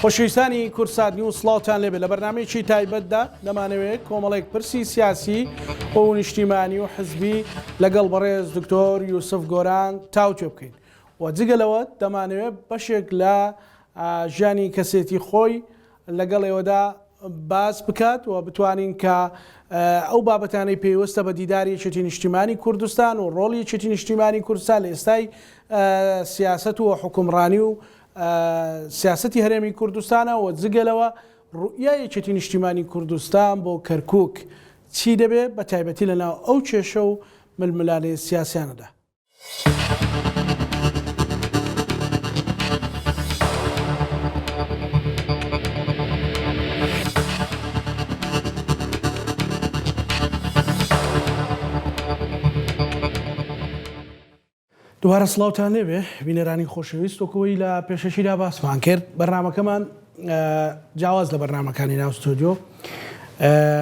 خۆشەویستانی کورسات نیوز سڵاوتان لێبێت لە بەرنامەیەکی تایبەتدا دەمانەوێت کۆمەڵێک پرسی سیاسی بۆ نیشتیمانی و حزبی لەگەڵ بەڕێز دکتۆر یوسف گۆران تاوتێ بکەین و جگەلەوە دەمانەوێت بەشێک لە ژیانی کەسێتی خۆی لەگەڵ ئێوەدا باس بکات و بتوانین کە ئەو بابەتانەی پێویستە بە دیداری یەکێتی نیشتیمانی کوردستان و ڕۆڵی یەکێتی نیشتیمانی کوردستان لە ئێستای سیاست و حکومڕانی و سیاستی هەرێمی کوردستانە و جگەلەوە ڕوئیای یەکێتی نیشتیمانی کوردستان بۆ کەرکووک چی دەبێت بە تایبەتی لەناو ئەو کێشە و ململانەی سیاسیانەدا. دووارە سڵاوتان لێبێ بینەرانی خۆشەویست وەکوی لە پێشەشیدا باسمان کرد بەرنامەکەمان جیاواز لە بەرنامەکانی ناو ستۆدیۆ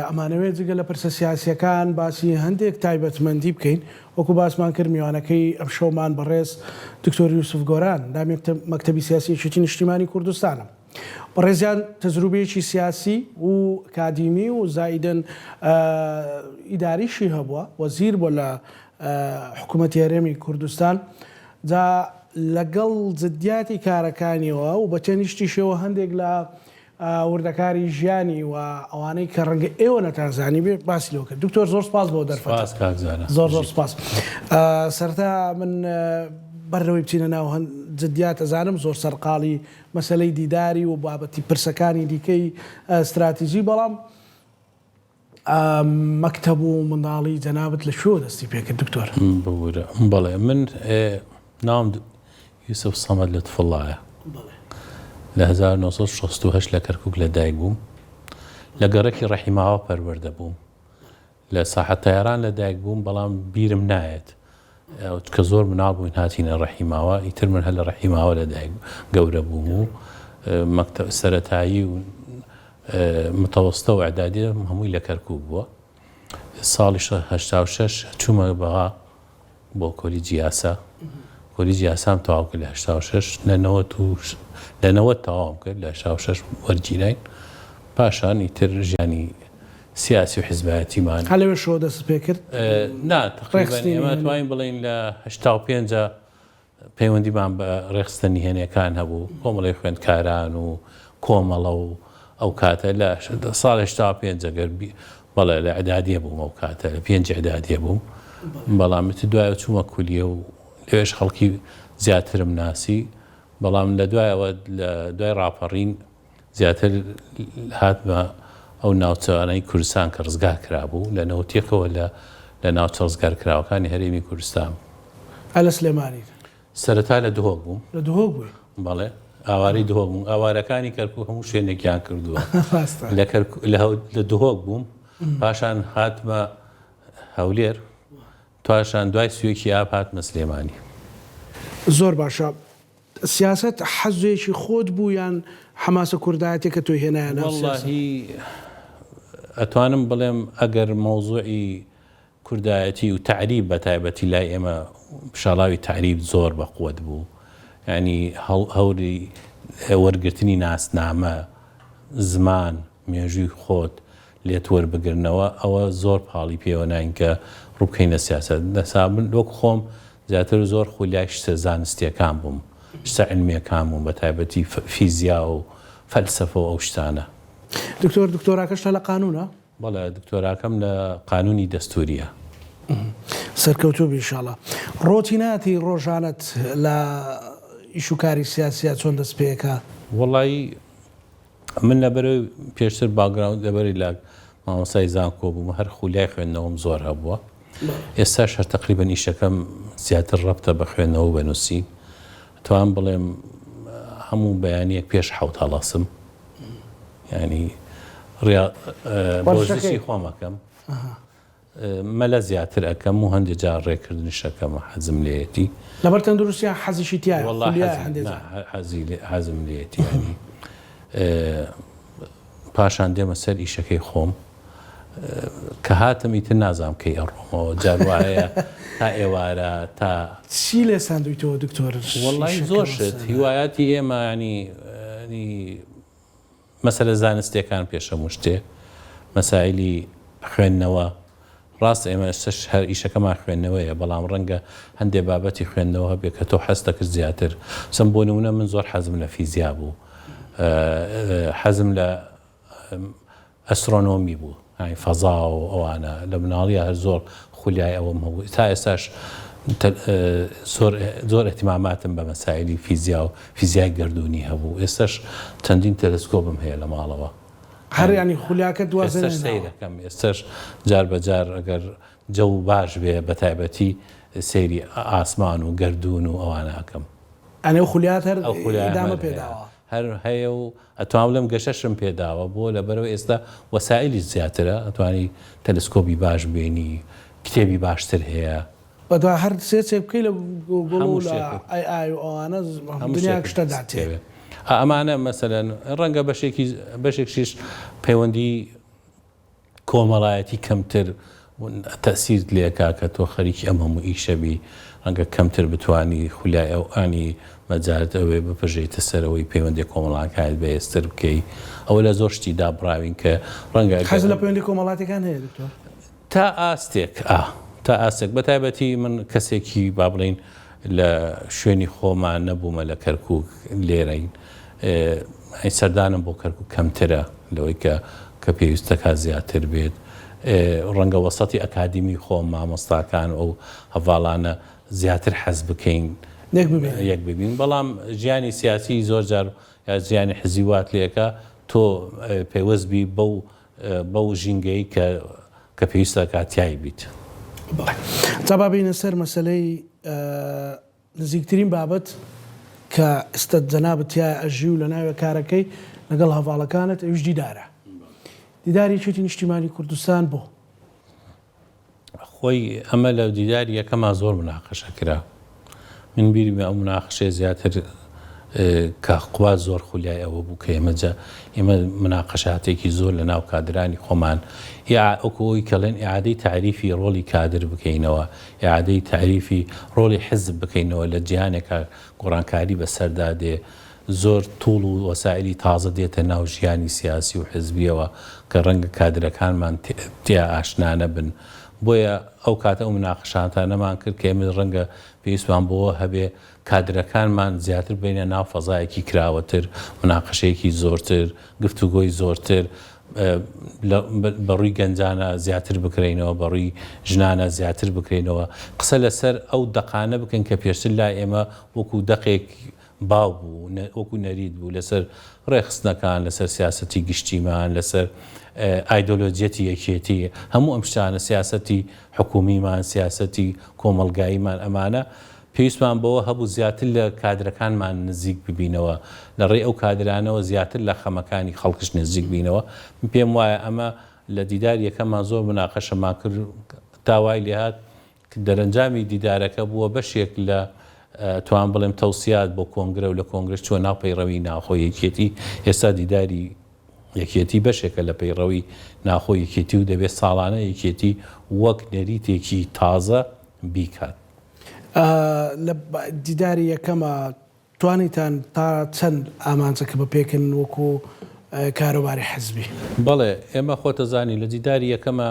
ئەمانەوێت جگە لە پرسە سیاسیەکان باسی هەندێک تایبەتمەندی بکەین وەکو باسمان کرد میوانەکەی ئەم شەومان بەڕێز دکتۆر یوسف گۆران دامی مەکتەبی سیاسی یەکێتی نیشتیمانی کوردستانە. بەڕێزیان تەجروبەیەکی سیاسی و کادیمی و زایدن ئیداریشی هەبووە وەزیر بۆ لە حکوومەتی هەرێمی کوردستان جا لەگەڵ جدیاتی کارەکانیەوە و بە چەندیشتیشەوە هەندێک لە وردەکاری ژیانی و ئەوانەی کە ڕەنگە ئێوە نەتانزانی بێ باسی لەوە کرد. دکتۆر زۆر سپاس بۆ دەرفەت زۆر سپاس. سەرەتا من بەرەوەی بچینە ناو جدیات ئەزانم زۆر سەرقاڵی مەسەلەی دیداری و بابەتی پرسەکانی دیکەی استراتیژی بەڵام مەکتەب و منداڵی جەنابەت لە شۆ دەستی پێکرد دکتۆر. بەڵێ من ناوم یوسف سەمەد لەتفڵایە لە 1968 لە کەرکووک لەدایک بووم لە گەڕێکی ڕەحیماوە پەروەردە بووم لە ساحەت تایاران لەدایک بووم بەڵام بیرم نایەت کە زۆر مناڵ بووین هاتینە ڕەحیماوە ئیتر من هەر لە ڕەحیماوە لەدایک گەورە بووم و مەکتەب سەرەتایی و متەوەستە و ئەعدادی هەمووی لە کەرکووک بووە. ساڵی 86 چوومە بەغا بۆ کۆلیجی یاسا کۆلیجی یاسام تەواو کرد لە 86 لە 90 تەواوم کرد لە 66 وەرگیراین پاشان ئیتر ژیانی سیاسی و حیزبایەتیمان هەلەوێ شۆ دەست پێ کرد. نا تقریباً ئێمە توانین بڵین لە 85 پەیوەندیمان بە ڕێخستنی هێنیەکان هەبوو کۆمەڵی خوێندکاران و کۆمەڵە و ئەو کاتە لە ساڵی 85 گەر بەڵێ لە ئەعدادیە بووم ئەو کاتە لە 5 ئەعدادیە بووم بەڵام دوایە چوومە کولیە و لەوێش خەڵکی زیاترم ناسی بەڵام لە دوایەوە لە دوای ڕاپەڕین زیاتر هاتمە ئەو ناوچەوانەی کوردستان کە ڕزگار کرابوو لە نەوتێکەوە لە ناوچە ڕزگار کراوەکانی هەرێمی کوردستان. ئەلە سلێمانی سەرەتا لە دهۆک بووم. لە دهۆک بووی؟ بەڵێ ئاواری دهۆک بووم. ئاوارەکانی کەرکووک هەموو شوێنێکیان کردووە. لە دهۆک بووم پاشان هاتمە هەولێر تواشان دوای سوێکی ئاب هاتمە سلێمانی. زۆر باشە. سیاست حەزێکی خۆت بوو یان حەماسە کوردایەتێک کە تۆی هێنایە ناو سیاست؟ وەڵڵاهی ئەتوانم بڵێم ئەگەر مەوزوعی کوردایەتی و تعریب بە تایبەتی لای ئێمە شاڵاوی تعریب زۆر بەقووەت بوو. ینی هەوری وەرگرتنی ناسنامە زمان مێژووی خۆت لێت وەربگرنەوە ئەوە زۆر پاڵی پێوە ناین کە ڕووبکەین لە سیاست. دەسابن وەکو خۆم زیاتر زۆر خولای شتە زانستیەکان بووم شتە علمیەکان بووم بە تایبەتی فیزیا و فەلسەفە و ئەو شتانە. دکتۆراکەش لە قانونە؟ بەڵێ دکتۆراکەم لە قانونی دەستوریە. سەرکەوتوو ئینشاڵڵا. ڕۆتیناتی ڕۆژانەت لە ئیشوکاری سیاسیە چۆن دەست پێەکە؟ وەڵایی من لەبەرەوەی پێشتر باگراوند لەبەری لە مامۆسای زانکۆ بووم هەر خولای خوێندنەوەم زۆر هەبووە. ئێستاش هەر تەقریبەن ئیشەکەم زیاتر ڕەبتە بە خوێندنەوە و بەنووسی. توان بڵێم هەموو بەیانیەک پێش 7 هەڵاسم ینی بۆزیسی خۆمەکەم مەلە زیاتر ئەەکەم و هەندێک جار ڕێکردنیشەکەمە حەزم لێتی لەبەر تەندروستیان حەزیشی تایە حەزم لێتی ینی پاشان دێمە سەر ئیشەکەی خۆم کە هاتم ئیتر نازام کەی ئەڕۆمەوە جاروایە تا ئێوارە تا چی لێ ساندویتەوە دکتۆر؟ وەڵڵای زۆر شت هیوایەتی ئێمە ینی مەسەلە زانستیەکان پێشەمو شتێ مەسائلی خوێندنەوە ڕاست ئێمە ئێستش هەر ئیشەکەمان خوێندنەوەیە بەڵام ڕەنگە هەندێک بابەتی خوێندنەوە هەبێ کە تۆ حەز دەکرد زیاتر چەند بۆ نمونە من زۆر حەزم لە فیزیا بوو حەزم لە ئەسترۆنۆمی بوو فەزا و ئەوانە لە مناڵیە هەر زۆر خولیای ئەوەم هەبوو تا ئێستاش زۆر احتیماماتم بە مەسائلی فیزیا و فیزیای گردوونی هەبوو ئێستش چەندین تەلەسکۆپم هەیە لە ماڵەوە هەر ینی خولیاکە دوازە سیرەکەم ئێستش جار بەجار ئەگەر جەو باش بێ بە تایبەتی سەیری ئاسمان و گردوون و ئەوانەکەم ئەنێ خولیات هەر ئیدامە پێداوە هەر هەیە و ئەتوانم لەم گەشەشم پێداوە بۆ لەبەرەوە ئێستا وەسائلی زیاترە ئەتوانی تەلسکۆپی باش بێنی کتێبی باشتر هەیە بەدوا هەر سێ بکەی لە گوگڵ و لە ئای و ئەوانە دنیا شتە داتێ ئەمانە مەسەلەن ڕەنگە بەشێکشیش پەیوەندی کۆمەڵایەتی کەمتر تەسیر لێکا کە تۆ خەریکی ئەم هەموو ئیشەبی ڕەنگە کەمتر بتانی خولای ئەو ئانی مەجارت ئەوێ بپژێتە سەرەوەی پەیوەندی کۆمەڵاکایت بەێستر بکەی ئەوە لە زۆر شتی دابراوین کە ڕەنگە حەز لە پەیوەندی کۆمەڵاتەکان هەیە دکتۆر تا ئاستێک تا ئاستێک بەتایبەتی من کەسێکی با بڵین لە شوێنی خۆمان نەبوومە لە کەرکووک لێرەین سەردانم بۆ کەرکووک کەمترە لەوەی کە پێویستەکە زیاتر بێت ڕەنگە وەسەتی ئەکادیمی خۆم مامۆستاکان ئەو هەڤاڵانە زیاتر حەز بکەین یەک ببین بەڵام ژیانی سیاسی زۆر جار یا ژیانی حزیوات لێکە تۆ پێوەستبی بەو ژینگەی کە پێویستە کاتیایی بیت. تا بابینە سەر مەسەلەی نزیکترین بابەت کە ئێستا جەنابەت تیا ئەژی و لە ناوێ کارەکەی لەگەڵ هەڤاڵەکانت ئەویش دیدارە دیداری چێتی نیشتیمانی کوردستان بۆ خۆی ئەمە لە دیداری یەکەما زۆر مناقەشە کرا من بیری ئەو مناقەشەی زیاتر کاخقوا زۆر خولیای ئەوە بوو کە ئێمە مناقەشاتێکی زۆر لە ناو کادرانی خۆمان ئەوکەوەی کەڵێن ئیعادەی تعریفی ڕۆڵی کادر بکەینەوە ئیعادەی تعریفی ڕۆڵی حزب بکەینەوە لە جیهانێکە گۆڕانکاری بەسەردادێ زۆر توڵ و وەسائلی تازە دێتە ناو ژیانی سیاسی و حزبیەوە کە ڕەنگە کادرەکانمان تیا ئاشنانە بن بۆیە ئەو کاتە ئەو مناقەشانتانەمان کرد کە ئێمە ڕەنگە پێویستمان بۆەوە هەبێ کادرەکانمان زیاتر بینە ناو فەزایەکی کراوەتر مناقەشەیەکی زۆرتر گفتوگۆی زۆرتر بەڕووی گەنجانە زیاتر بکرێنەوە بەڕووی ژنانە زیاتر بکرێنەوە قسە لەسەر ئەو دەقانە بکەن کە پێشتر لای ئێمە وەکو دەقێک باو بوو وەکو نەرید بوو لەسەر ڕێخستنەکان لەسەر سیاسەتی گشتیمان لەسەر ئایدۆلۆجیەتی یەکێتی هەموو ئەم شتانە سیاسەتی حکومیمان سیاسەتی کۆمەلگاییمان ئەمانە پێویستمان بەوە هەبوو زیاتر لە کادرەکانمان نزیک ببینەوە لە ڕێی ئەو کادرانەوە زیاتر لە خەمەکانی خەڵکش نزیک بینەوە پێم وایە ئەمە لە دیدار یەکەمان زۆر مناقەشەمان کرد تاوای لێهات دەرەنجامی دیدارەکە بووە بەشێک لە توان بڵێم تەوسیات بۆ کۆنگرە و لە کۆنگرس چۆن ناو پەیڕەوی ناوخۆ یەکێتی ئێستا دیداری یەکێتی بەشێکە لە پەیڕەوی ناخۆ یەکێتی و دەبێت ساڵانە یەکێتی وەک نەریتێکی تازە بیکات. لە دیداری یەکەمە توانیتان تا چەند ئامانجەکە بە پێکن وەکو کاروباری حزبی؟ بەڵێ ئێمە خۆتەزانی لە دیداری یەکەمە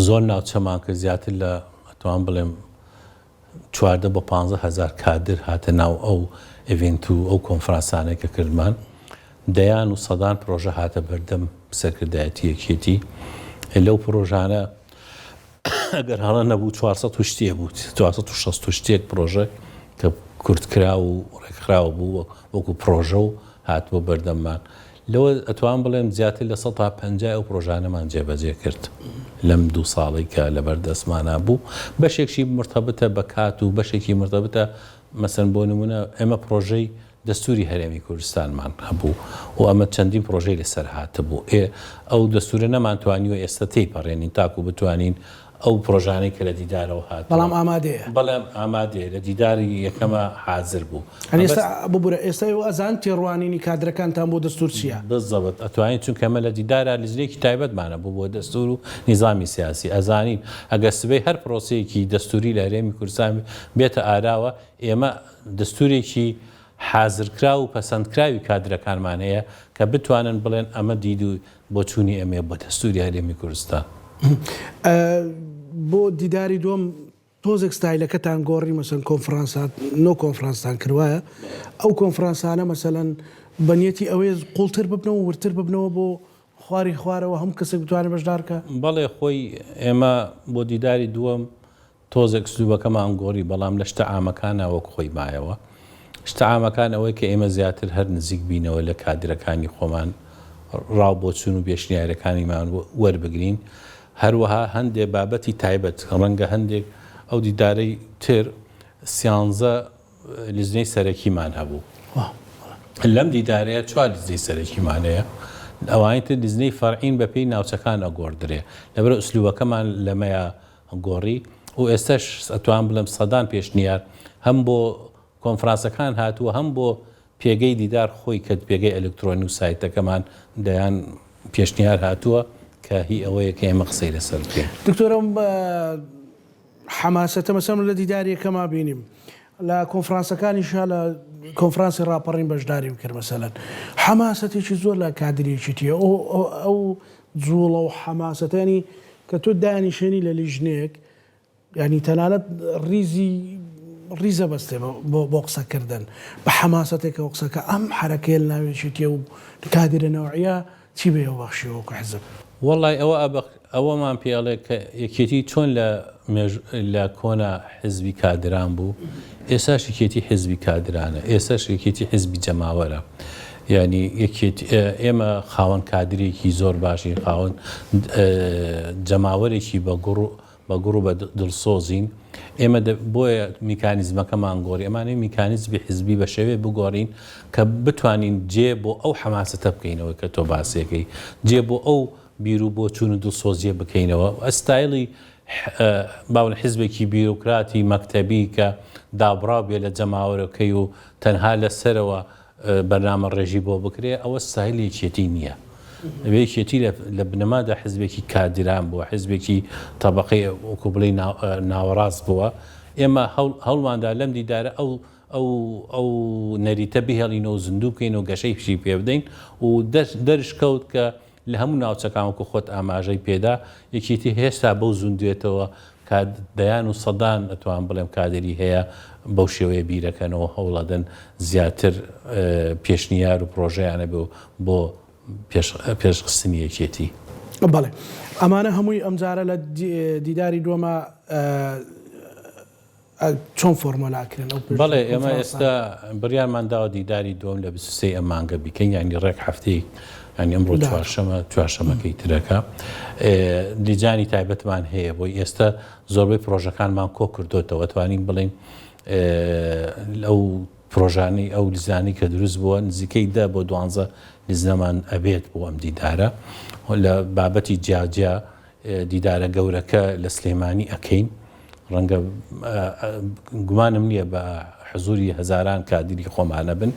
زۆر ناوچەمان کە زیاتر لە توان بڵێم 14 بۆ 15,000 کادر هاتە ناو ئەو ئێڤنت و ئەو کۆنفرانسانێک کە کردمان دەیان و سەدان پرۆژە هاتە بەردەم سەرکردایەتی یەکێتی لەو پرۆژانە ئەگەر هەڵە نەبوو 400 شتێ بوو 460 شتێک پرۆژە کە کورتکرا و ڕێکخراوە بوو وەکو پرۆژە و هاتبوو بەردەممان لەوە ئەتوان بڵێم زیاتر لە 150 ئەو پرۆژانەمان جێبەجێ کرد لەم 2 ساڵی کە لە بەردەستمانە بوو بەشێکشی مرتەبتە بە کات و بەشێکی مرتەبتە مەسەن بۆ نمونە ئێمە پرۆژەی دەستوری هەرێمی کوردستانمان هەبوو و ئەمە چەندین پرۆژەی لەسەر هاتە بوو ئەو دەستورە نەمانتوانیوە ئێستا تێیپەڕێنین تاکو بتوانین ئەو پرۆژانەی کە لە دیدارەوە هات بەڵام ئامادەیە بەڵام ئامادەیە لە دیداری یەکەمە حاضر بوو ببوورە ئێستا ئەزان تێڕوانینی کادرەکانتان بۆ دەستور چییە؟ بزەبت ئەتوانین چونکە ئەمە لە دیدارە لیزرێکی تایبەتمانە بوو بۆ دەستور و نیزامی سیاسی ئەزانین ئەگەر سبەی هەر پرۆسەیەکی دەستوری لە هەرێمی کوردستان بێتە ئاراوە ئێمە دەستورێکی حازرکرا و پەسەندکراوی کادرەکانمان هەیە کە بتوانن بڵێن ئەمە دید و بۆ چوونی ئەمێ بە دەستوری هەرێمی کوردستان. بۆ دیداری دووەم تۆزێک ستایلەکەتان گۆڕی مەسەن کۆنفرانسات نۆ کۆنفرانستان کردوایە ئەو کۆنفرانسانە مەسەلەن بەنیەتی ئەوەیە قوڵتر ببنەوە ورتر ببنەوە بۆ خواری خوارەوە هەم کەسێک بتوانێت بەشدارکە. بەڵێ خۆی ئێمە بۆ دیداری دووەم تۆزێک سلوبەکەمان گۆڕی بەڵام لە شتە عامەکانە وەک خۆی مایەوە. شتە عامەکان ئەوەی کە ئێمە زیاتر هەر نزیک بینەوە لە کادرەکانی خۆمان ڕاو بۆ چوون و پێشنیارەکانیمان وەربگرین. هەروەها هەندێک بابەتی تایبەت ڕەنگە هەندێک ئەو دیدارەی تر سیانزە لیزنەی سەرەکیمان هەبوو. لەم دیدارەیە 4 لیزنەی سەرەکیمانەیە ئەوانەی تر لیزنەی فەرعین بە پێی ناوچەکان ئەگۆڕدرێ لەبەرە ئوسلوبەکەمان لەمەیە گۆڕی و ئێستاش ئەتوان بڵێم سەدان پێشنیار هەم بۆ کۆنفرانسەکان هاتووە هەم بۆ پێگەی دیدار خۆی کە پێگەی ئەلکترۆنی و سایتەکەمان دەیان پێشنیار هاتووە کە هی ئەوەیە کە ئێمە قسەی لەسەر بکەین. دکتۆرم حماسەتە مەسەم لە دیداریەکەما بینیم لە کۆنفرانسەکانیشا لە کۆنفرانسی ڕاپەڕین بەشداریم کرد مەسەلەن حماسەتێکی زۆر لە کادریەکیتیە ئەو جوڵە و حماسەتانی کە تۆ دانیشێنی لە لیژنێک ینی تەنانەت ڕیزە بەستێ بۆ قسەکردن بە حماسەتێکەوە قسەکە ئەم حرەکەی لە ناوێکیتیە و کادرە نەوعە چی بێ بەخشیەوە کە حزب. وەڵای ئەوەمان پێڵێ کە یەکێتی چۆن لە کۆنا حزبی کادران بوو ئێساش یەکێتی حزبی کادرانە ئێساش یەکێتی حزبی جەماوەرە. ینی ئێمە خاوەن کادرێکی زۆر باشی خاوەن جەماوەرێکی بە گوڕ و بە دڵسۆزین. ئێمە بۆیە میکانیزمەکەمان گۆڕی ئەمانەی میکانیزمی حزبی بە شێوێ بگۆڕین کە بتوانین جێ بۆ ئەو حماسەتە بکەینەوە کە تۆ باسیەکەی جێ بۆ ئەو بیر و بۆ چوون و دڵسۆزیە بکەینەوە. ئەستایلی باون حزبێکی بیرۆکراتی مەکتەبی کە دابڕاو بێ لە جەماوەرەکەی و تەنها لەسەرەوە بەرنامە ڕێژی بۆ بکرێ ئەوە ستایلی یەکێتی نییە. یەکێتی لە بنەمادا حزبێکی کادران بووە حزبێکی تەبەقەی وەکو بڵێ ناوەڕاست بووە. ئێمە هەوڵماندا لەم دیدارە ئەو نەریتە بهێڵینەوە زیندوو بکەین و گەشەی پشی پێ بدەین و دەرشکەوت کە لە هەموو ناوچەکان وەکو خۆت ئاماژەی پێدا یەکێتی هێشتا بەو زوندوێتەوە دەیان و سەدان ئەتوان بڵێم کادری هەیە بەو شێوەیە بیرەکەنەوە هەوڵەدەن زیاتر پێشنیار و پرۆژەیانە بۆ پێشخستنی یەکێتی. بەڵێ ئەمانە هەمووی ئەمجارە لە دیداری دووەمە چۆن فۆرمۆلاکردن؟ بەڵێ ئێمە ئێستا بڕیارمانداوە دیداری دووەم لە 23 ئەمانگە بیکەین ینی ڕێک هەفتەی ینی ئەمڕۆ چوارشەمەکەی ترەکە. لیجانی تایبەتمان هەیە بۆی ئێستا زۆربەی پرۆژەکانمان کۆ کردوتەوە توانین بڵین ئەو پرۆژانی ئەو لیزانی کە دروست بووە نزیکەی 10 بۆ 12 لیزنەمان ئەبێت بۆ ئەم دیدارە. لە بابەتی جیاجیا دیدارە گەورەکە لە سلێمانی ئەکەین ڕەنگە گومانم نییە بە حزوری هەزاران کادری خۆمانە بن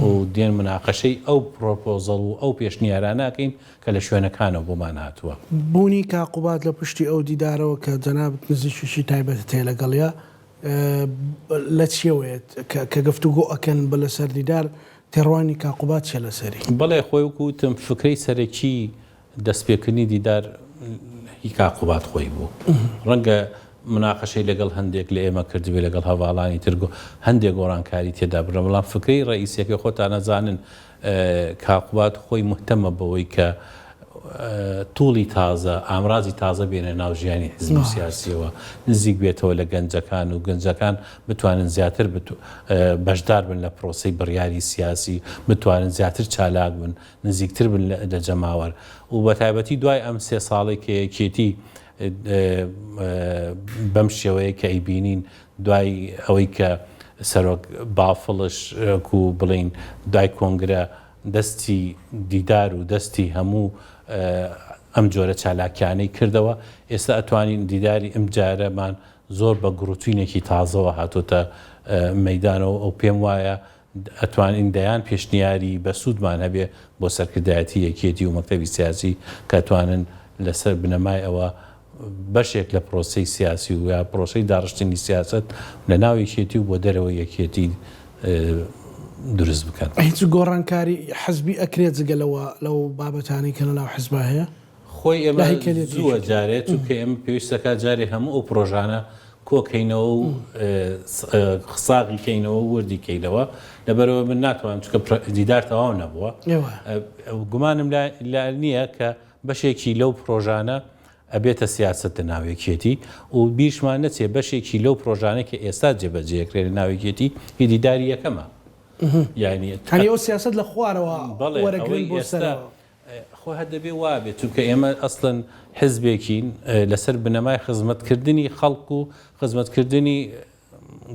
و دێن مناقەشەی ئەو پرۆپۆزەڵ و ئەو پێشنیارانەکەین کە لە شوێنەکانەوە بۆمان هاتووە. بوونی کاقوبات لە پشتی ئەو دیدارەوە کە جەنابەت نزیکیشی تایبەت تێ لەگەڵیا لە چیەوەیەت کە گفتوگۆ ئەکەن بە لەسەر دیدار تێڕوانی کاقوبات چێ لەسەری؟ بەڵێ خۆی وکوتم فکرەی سەرەکی دەستپێکردنی دیدار هی کاقوبات خۆی بوو. ڕەنگە مناقەشەی لەگەڵ هەندێک لە ئێمە کردوێ لەگەڵ هەواڵانی ترگۆ هەندێک گۆڕانکاری تێدا بڕە بەڵام فکرەی ڕئیسیەکە خۆتان نەزانن کاقوبات خۆی مهتەمە بەوەی کە توڵی تازە ئامرازی تازە بێنە ناو ژیانی حزب سیاسیەوە نزیک بێتەوە لە گەنجەکان و گەنجەکان بتوانن زیاتر بەشدار بن لە پرۆسەی بڕیاری سیاسی بتوانن زیاتر چالاک بن نزیکتر بن لە جەماوەر و بە تایبەتی دوای ئەم 3 ساڵی کە یەکێتی بەم شێوەیە کە ئەیبینین دوای ئەوەی کە سەرۆک بافڵش و بڵین دوای کۆنگرە دەستی دیدار و دەستی هەموو ئەم جۆرە چالاکیانەی کردەوە ئێستا ئەتوانین دیداری ئەم جارەمان زۆر بە گروتوینێکی تازەوە هاتوتە مەیدانەوە ئەو پێم وایە ئەتوانین دەیان پێشنیاری بە سوودمان هەبێ بۆ سەرکردایەتی یەکێتی و مەکتەبی سیاسی کە ئەتوانن لەسەر بنەمای ئەوە بەشێک لە پرۆسەی سیاسی و یا پرۆسەی داڕشتنی سیاست لە ناو یەکێتی و بۆ دەرەوە یەکێتی دروست بکەن. هیچ گۆڕانکاری حزبی ئەکرێت جگە لەو بابەتانی کە لەناو حزبا هەیە خۆی ئێمە زووە جارێت و کە ئێمە پێویستەکە جارێ هەموو ئەو پرۆژانە کۆکەینەوە و ساغی کەینەوە وردی کەینەوە لەبەرەوە من ناتوانم چکە دیدار تەواو نەبووە گومانم نییە کە بەشێکی لەو پرۆژانە ئەبێتە سیاست ناوێکێتی و بیرشمان نەچێ بەشێکی لەو پرۆژانە کە ئێستا جێبەجێکرێت ناوێکێتی هی دیداری یەکەمە یعنی ئەو سیاست لە خوارەوە وەرەگرن بۆ سەرەوە خۆ هە دەبێ وابێت چونکە ئێمە ئەسڵەن حزبێکین لەسەر بنەمای خزمەتکردنی خەڵک و خزمەتکردنی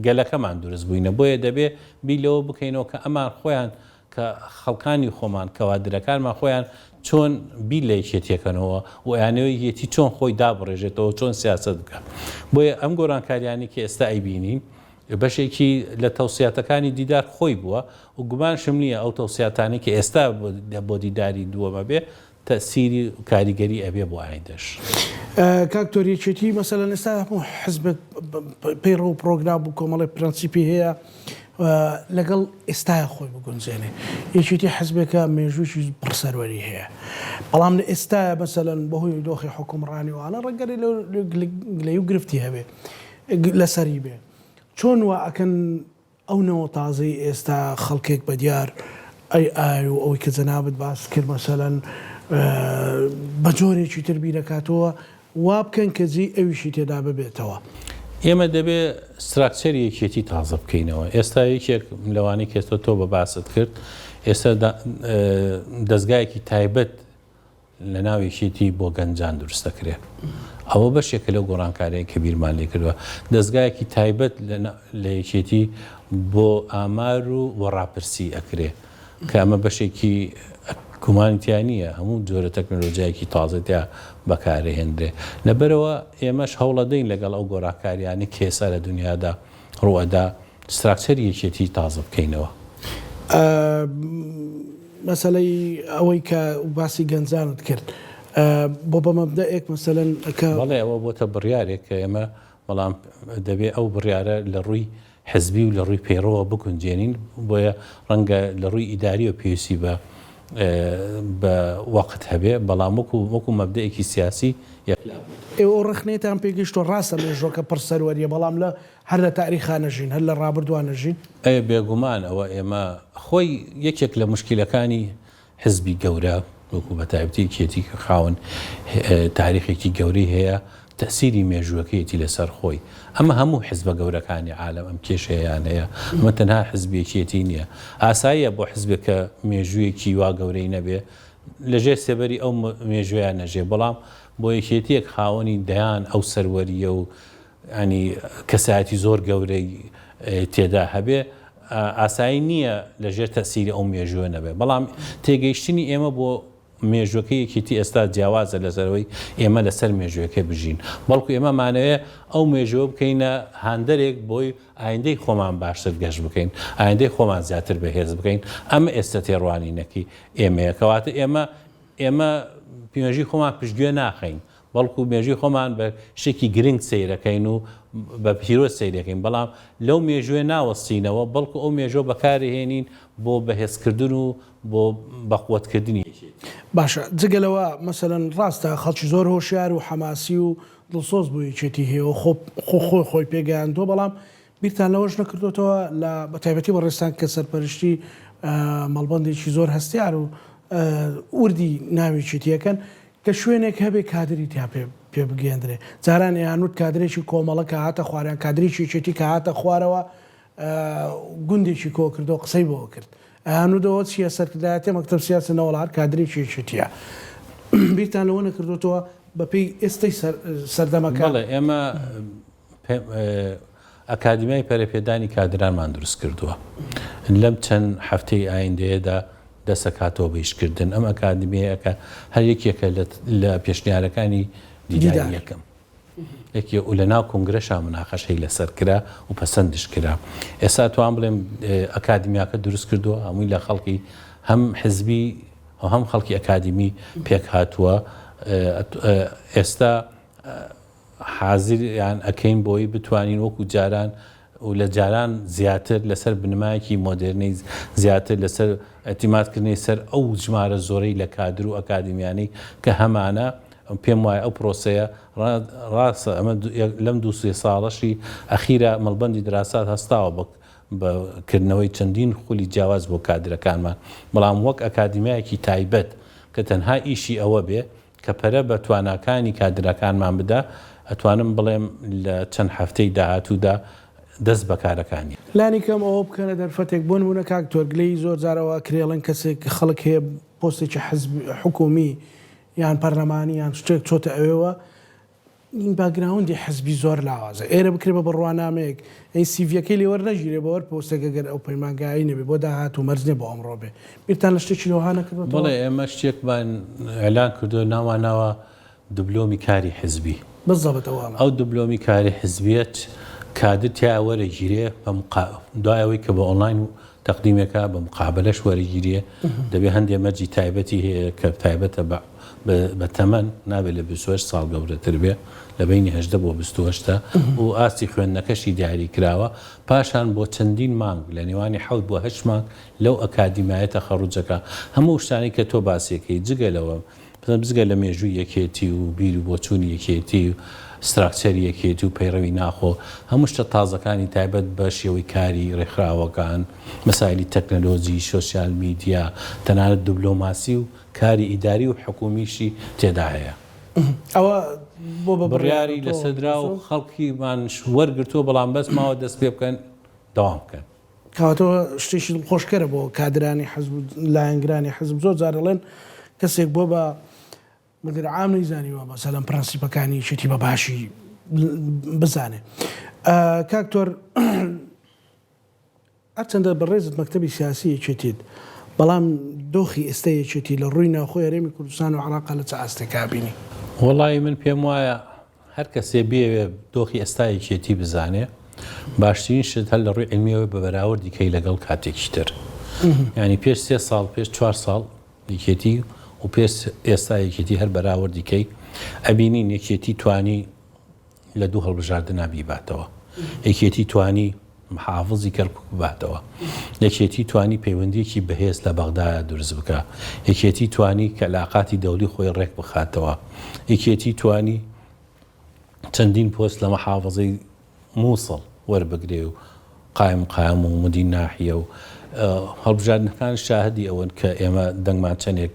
گەلەکەمان دروست بووینە بۆیە دەبێ بیلەوە بکەینەوە کە ئەمان خۆیان کە خەڵکانی خۆمان کەوادرەکانمان خۆیان چۆن بی لە یەکێتیەکەنەوە و ئەیانەوەی یەتی چۆن خۆی دابڕێژێتەوە چۆن سیاست بکە بۆیە ئەم گۆڕانکاریانی کە ئێستا ئەیبینین بەشێکی لە تەوسیاتەکانی دیدار خۆی بووە و گومانشم نییە ئەو تەوسیاتانی کە ئێستا بۆ دیداری دووەمە بێ تەسیری کاریگەری ئەبێ بۆ ئایندەش. کاکتۆریەکێتی مەسەلەن ئێستا هەموو حزبێت پەیڕە و پرۆگرام و کۆمەڵی پرەنسیپی هەیە لەگەڵ ئێستای خۆی بگونجێنێ یەکێتی حزبێکە مێژووی پڕسەروەری هەیە بەڵام لە ئێستا مەسەلەن بەهۆی دۆخی حکومڕانی وانە ڕەنگەری لەی و گرفتی هەبێ لەسەری بێ چۆن وا ئەکەن ئەو نەوە تازەی ئێستا خەڵکێک بە دیار ئای و ئەوەی کە جەنابەت باس کرد مەسەلەن بە جۆرێکی تربی دەکاتەوە وا بکەن کە جێی ئەویشی تێدا ببێتەوە. ئێمە دەبێ ستراکچەری یەکێتی تازە بکەینەوە ئێستا یەکێک لەوانەی کێستۆ تۆ بە باست کرد ئێستا دەستگایەکی تایبەت لە ناو یەکێتی بۆ گەنجان دروست دەکرێت ئەوە بەشێکە لەو گۆڕانکاریان کە بیرمان لێ کردووە دەستگایەکی تایبەت لە یەکێتی بۆ ئامار و وەڕاپرسی ئەکرێ کە ئەمە بەشێکی گومانیتیانە هەموو جۆرە تەکنۆلۆژیایەکی تازەتیا بەکارهێنرێ لەبەرەوە ئێمەش هەوڵەدەین لەگەڵ ئەو گۆڕاکاریانی کێسا لە دنیادا ڕوەدا ستراکچەری یەکێتی تازە بکەینەوە. مەسەلەی ئەوەی کە باسی گەنجانت کرد بۆ بە مەبدەئێک مەسەلەن بەڵێ ئەوە بۆتە بڕیارێک کە ئێمە بەڵام دەبێ ئەو بڕیارە لە ڕووی حزبی و لە ڕووی پەیڕەوە بکونجێنین بۆیە ڕەنگە لە ڕووی ئیداری و پێویستی بە وەقت هەبێ بەڵام وەکو مەبدەئێکی سیاسی ئێوە ڕخنێتان پێگەیشتۆ ڕاستە مێژۆکە پڕسەروەریە بەڵام لە هەر لە تاریخا نەژین هەر لە ڕابردووان نەژین بێگومان ئەوە ئێمە خۆی یەکێک لە مشکلەکانی حزبی گەورە وەکو بە تایبەتی کێتی خاوەن تاریخێکی گەورەی هەیە تەسیری مێژووەکەیەتی لەسەر خۆی ئەمە هەموو حزبە گەورەکانی عالەم ئەم کێشەیان هەیە ئەمە تەنها حزبێکێتی نییە ئاساییە بۆ حزبێکە مێژوویەکی وا گەورەی نەبێ لەژێر سێبەری ئەو مێژویان نەژێ بەڵام بۆ یەکێتیەک خاوەنی دەیان ئەو سەروەریە و ینی کەسایەتی زۆر گەورەی تێدا هەبێ ئاسایی نییە لەژێر تەسیری ئەو مێژووە نەبێ بەڵام تێگەیشتنی ئێمە بۆ مێژوەکەیەکیتی ئێستا جیاوازە لەسەرەوەی ئێمە لەسەر مێژوەکە بژین بەڵکو ئێمە مانەوەیە ئەو مێژوە بکەینە هاندەرێک بۆی ئایندەی خۆمان باشتر گەشت بکەین ئایندەی خۆمان زیاتر بەهێز بکەین ئەمە ئێستا تێڕوانینەکی ئێمەیە کەواتە ئێمە پێمێژی خۆمان پشتگوێ ناخەین بەڵکو مێژوی خۆمان بە شتێکی گرنگ سیرەکەین و بە پیرۆز سیرەکەین بەڵام لەو مێژوێ ناوەستینەوە بەڵکو ئەو مێژۆ بەکارهێنین بۆ بەهێزکردن و بۆ بەقوەتکردنی باشە جگەلەوە مەسەلەن ڕاستە خەڵکی زۆر هۆشیار و حەماسی و دڵسۆز بوو یەکێتی هەیە و خۆی پێگەیاندووە بەڵام بیرتان لەوەش نەکردوێتەوە لە بەتایبەتی بە ڕێستان کە سەرپەرشتی مەڵبەندێکی زۆر هەستیار و وردی ناوی چێتیەکەن کە شوێنێک هەبێ کادری تا پێ بگەێنرێ جاران یانوت کادرێکی کۆمەڵە کە هاتە خواریان کادریی چێتی کە هاتە خوارەوە گوندێکی کۆ کردەوە قسەی بۆ کرد هەنوودەوە چیە سەرکردایەتی مەکتەب سیاسی نەوەڵات کادری چێتیە بیرتان لەوە نەکردوێتەوە بەپێی ئێستەی سەردەمەکە ئێمە ئەکادیمیای پەرەپێدانی کادرانمان دروست کردووە لەم چەند هەفتەی ئایندەیەدا دەسەکاتەوە بەیشکردن ئەم ئەکادمیەکە هەر یەکێکە لە پێشنیارەکانی دیداری یەکەم یەکی و لە ناو کۆنگرەشا مناقەشەی لەسەر کرا و پەسەندش کرا ئێستا توان بڵێم ئەکادمیاکە دروست کردووە هەمووی لە خەڵکی هەم حزبی هەم خەڵکی ئەکادمی پێک هاتووە ئێستا حازریان ئەەکەین بۆی بتوانین وەکو جاران و لە جاران زیاتر لەسەر بنمایەکی مۆدرنی زیاتر لەسەر ئەتیمادکردنی سەر ئەو ژمارە زۆرەی لە کادر و ئەکادمیانی کە هەمانە پێم وایە ئەو پرۆسەیە ڕاستە ئەمە لەم دو سێ ساڵەشی ئەخیرە مەڵبەندی دراسات هەستاوە بەکردنەوەی چەندین خولی جیاواز بۆ کادرەکانمان بەڵام وەک ئەکادمیایەکی تایبەت کە تەنها ئیشی ئەوە بێ کە پەرە بە تواناکانی کادرەکانمان بدا ئەتوانم بڵێم لە چەند هەفتەی داهاتوودا دەست بەکارەکانی لانی کەم ئەوە بکەنە دەرفەتێک بۆ نمونە کاک تۆرگلەی زۆر جارەوە کرێڵن کەسێک خەڵک هەیە پۆستێکی حکومی یان پەرلەمانی یان شتێک چۆتە ئەوێەوە این باگراوندی حزبی زۆر لاوازە ئێرە بکرێ بە بڕوانامەیەک ئەی سیڤەکەی لێوە نەژیرێ بەوە پۆستێک گەر ئەو پەیمانگایی نەبێ بۆ داهات و مەرجێ بۆ ئەمڕۆ بێ بیرتان لە شتێکی لەوها نەکردەوە بڵێ ئێمە شتێکمان ئەلان کردو ناواناوە دوبلۆمی کاری حزبی بزەبێتەوە ئەو دوبلۆمی کاری حزبیەت کادر تیا وەرەگیرێ دوایەوەی کە بە ئۆنلاین تەقدیمێکە بە مقابلەش وەرەگیریە دەبێ هەندێک مەرجی تایبەتی هەیە کە تایبەتە بە تەمەەن نابێت لە 28 ساڵ گەورەتر بێ لە بینی 18 بۆ 28 و ئاستی خوێندنەکەشی دیاری کراوە پاشان بۆ چەندین مانگ لە نێوانی 7 بۆ 8 مانگ لەو ئەکادیمایەتە خەڕوجەکە هەموو شتانی کە تۆ باسیەکەی جگەلەوە بزگە لە مێژووی یەکێتی و بیر و بۆچوونی یەکێتی و ستراکچەری یەکێتی و پەیڕەوی ناخۆ هەموو شتە تازەکانی تایبەت بە شێوەی کاری ڕێکخراوەکان مەسایلی تەکنەلۆژی سۆسیال میدیا تەنانەت دوبلۆماسی و کاری ئیداری و حکومیشی تێدا هەیە ئەوە بۆ بە بڕیاری لەسەردرا و خەڵکیمان وەرگرتووە بەڵام بەس ماوە دەست پێ بکەن دەوام بکەن کەواتەوە شتێکی خۆشکەرە بۆ کادرانی حەزب لایەنگرانی حەزب زۆر جارەڵێن کەسێک بۆ بە مدیر عام نەیزانیوە مەسەلەن پرەنسیپەکانی شتی بە باشی بزانێ کاکتۆر هەرچەندە بەڕێزت مەکتەبی سیاسی یەکێتیت بەڵام دۆخی ئێستا یەکێتی لە ڕووی ناوخۆی هەرێمی کوردستان و عێراق لە چ ئاستێکا بینی وەڵی من پێم وایە هەر کەسێ بێوێ دۆخی ئێستا یەکێتی بزانێ باشترین شت هەر لە ڕووی علمیەوە بە بەراوردی کەی لەگەڵ کاتێکی تر ینی پێش 3 ساڵ پێش 4 ساڵ یەکێتی و پێش ئێستا یەکێتی هەر بەراوردی کەی ئەبینین یەکێتی توانی لە دوو هەڵبژاردننا بیباتەوە یەکێتی توانی محافظی کەرکووک بباتەوە یەکێتی توانی پەیوەندیەکی بەهێز لە بەغدایە دروست بکە یەکێتی توانی کە علاقاتی دەولی خۆی ڕێک بخاتەوە یەکێتی توانی چەندین پۆست لە محافظەی مووسڵ وەربگرێ و قایم و مدی ناحیە و هەڵبژاردنەکان شاهدی ئەوەن کە ئێمە دەنگمان چەندێک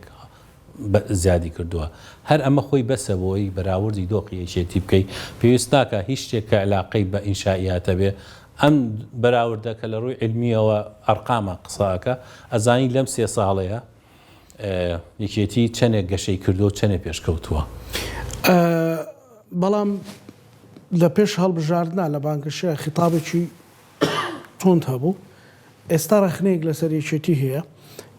زیادی کردووە هەر ئەمە خۆی بەسە بۆی بەراوردی دۆقی یەکێتی بکەیت پێویست ناکە هیچ شتێک کە علاقەی بە ئینشائیاتە بێ ئەم بەراوردە کە لە ڕووی علمیەوە ئەرقامە قساکە ئەزانی لەم 3 ساڵەیە یەکێتی چەندێک گەشەی کردو و چەندێک پێشکەوتووە بەڵام لە پێش هەڵبژاردننا لە بانکشە خیتابێکی تۆند هەبوو ئێستا ڕەخنەیەک لەسەر یەکێتی هەیە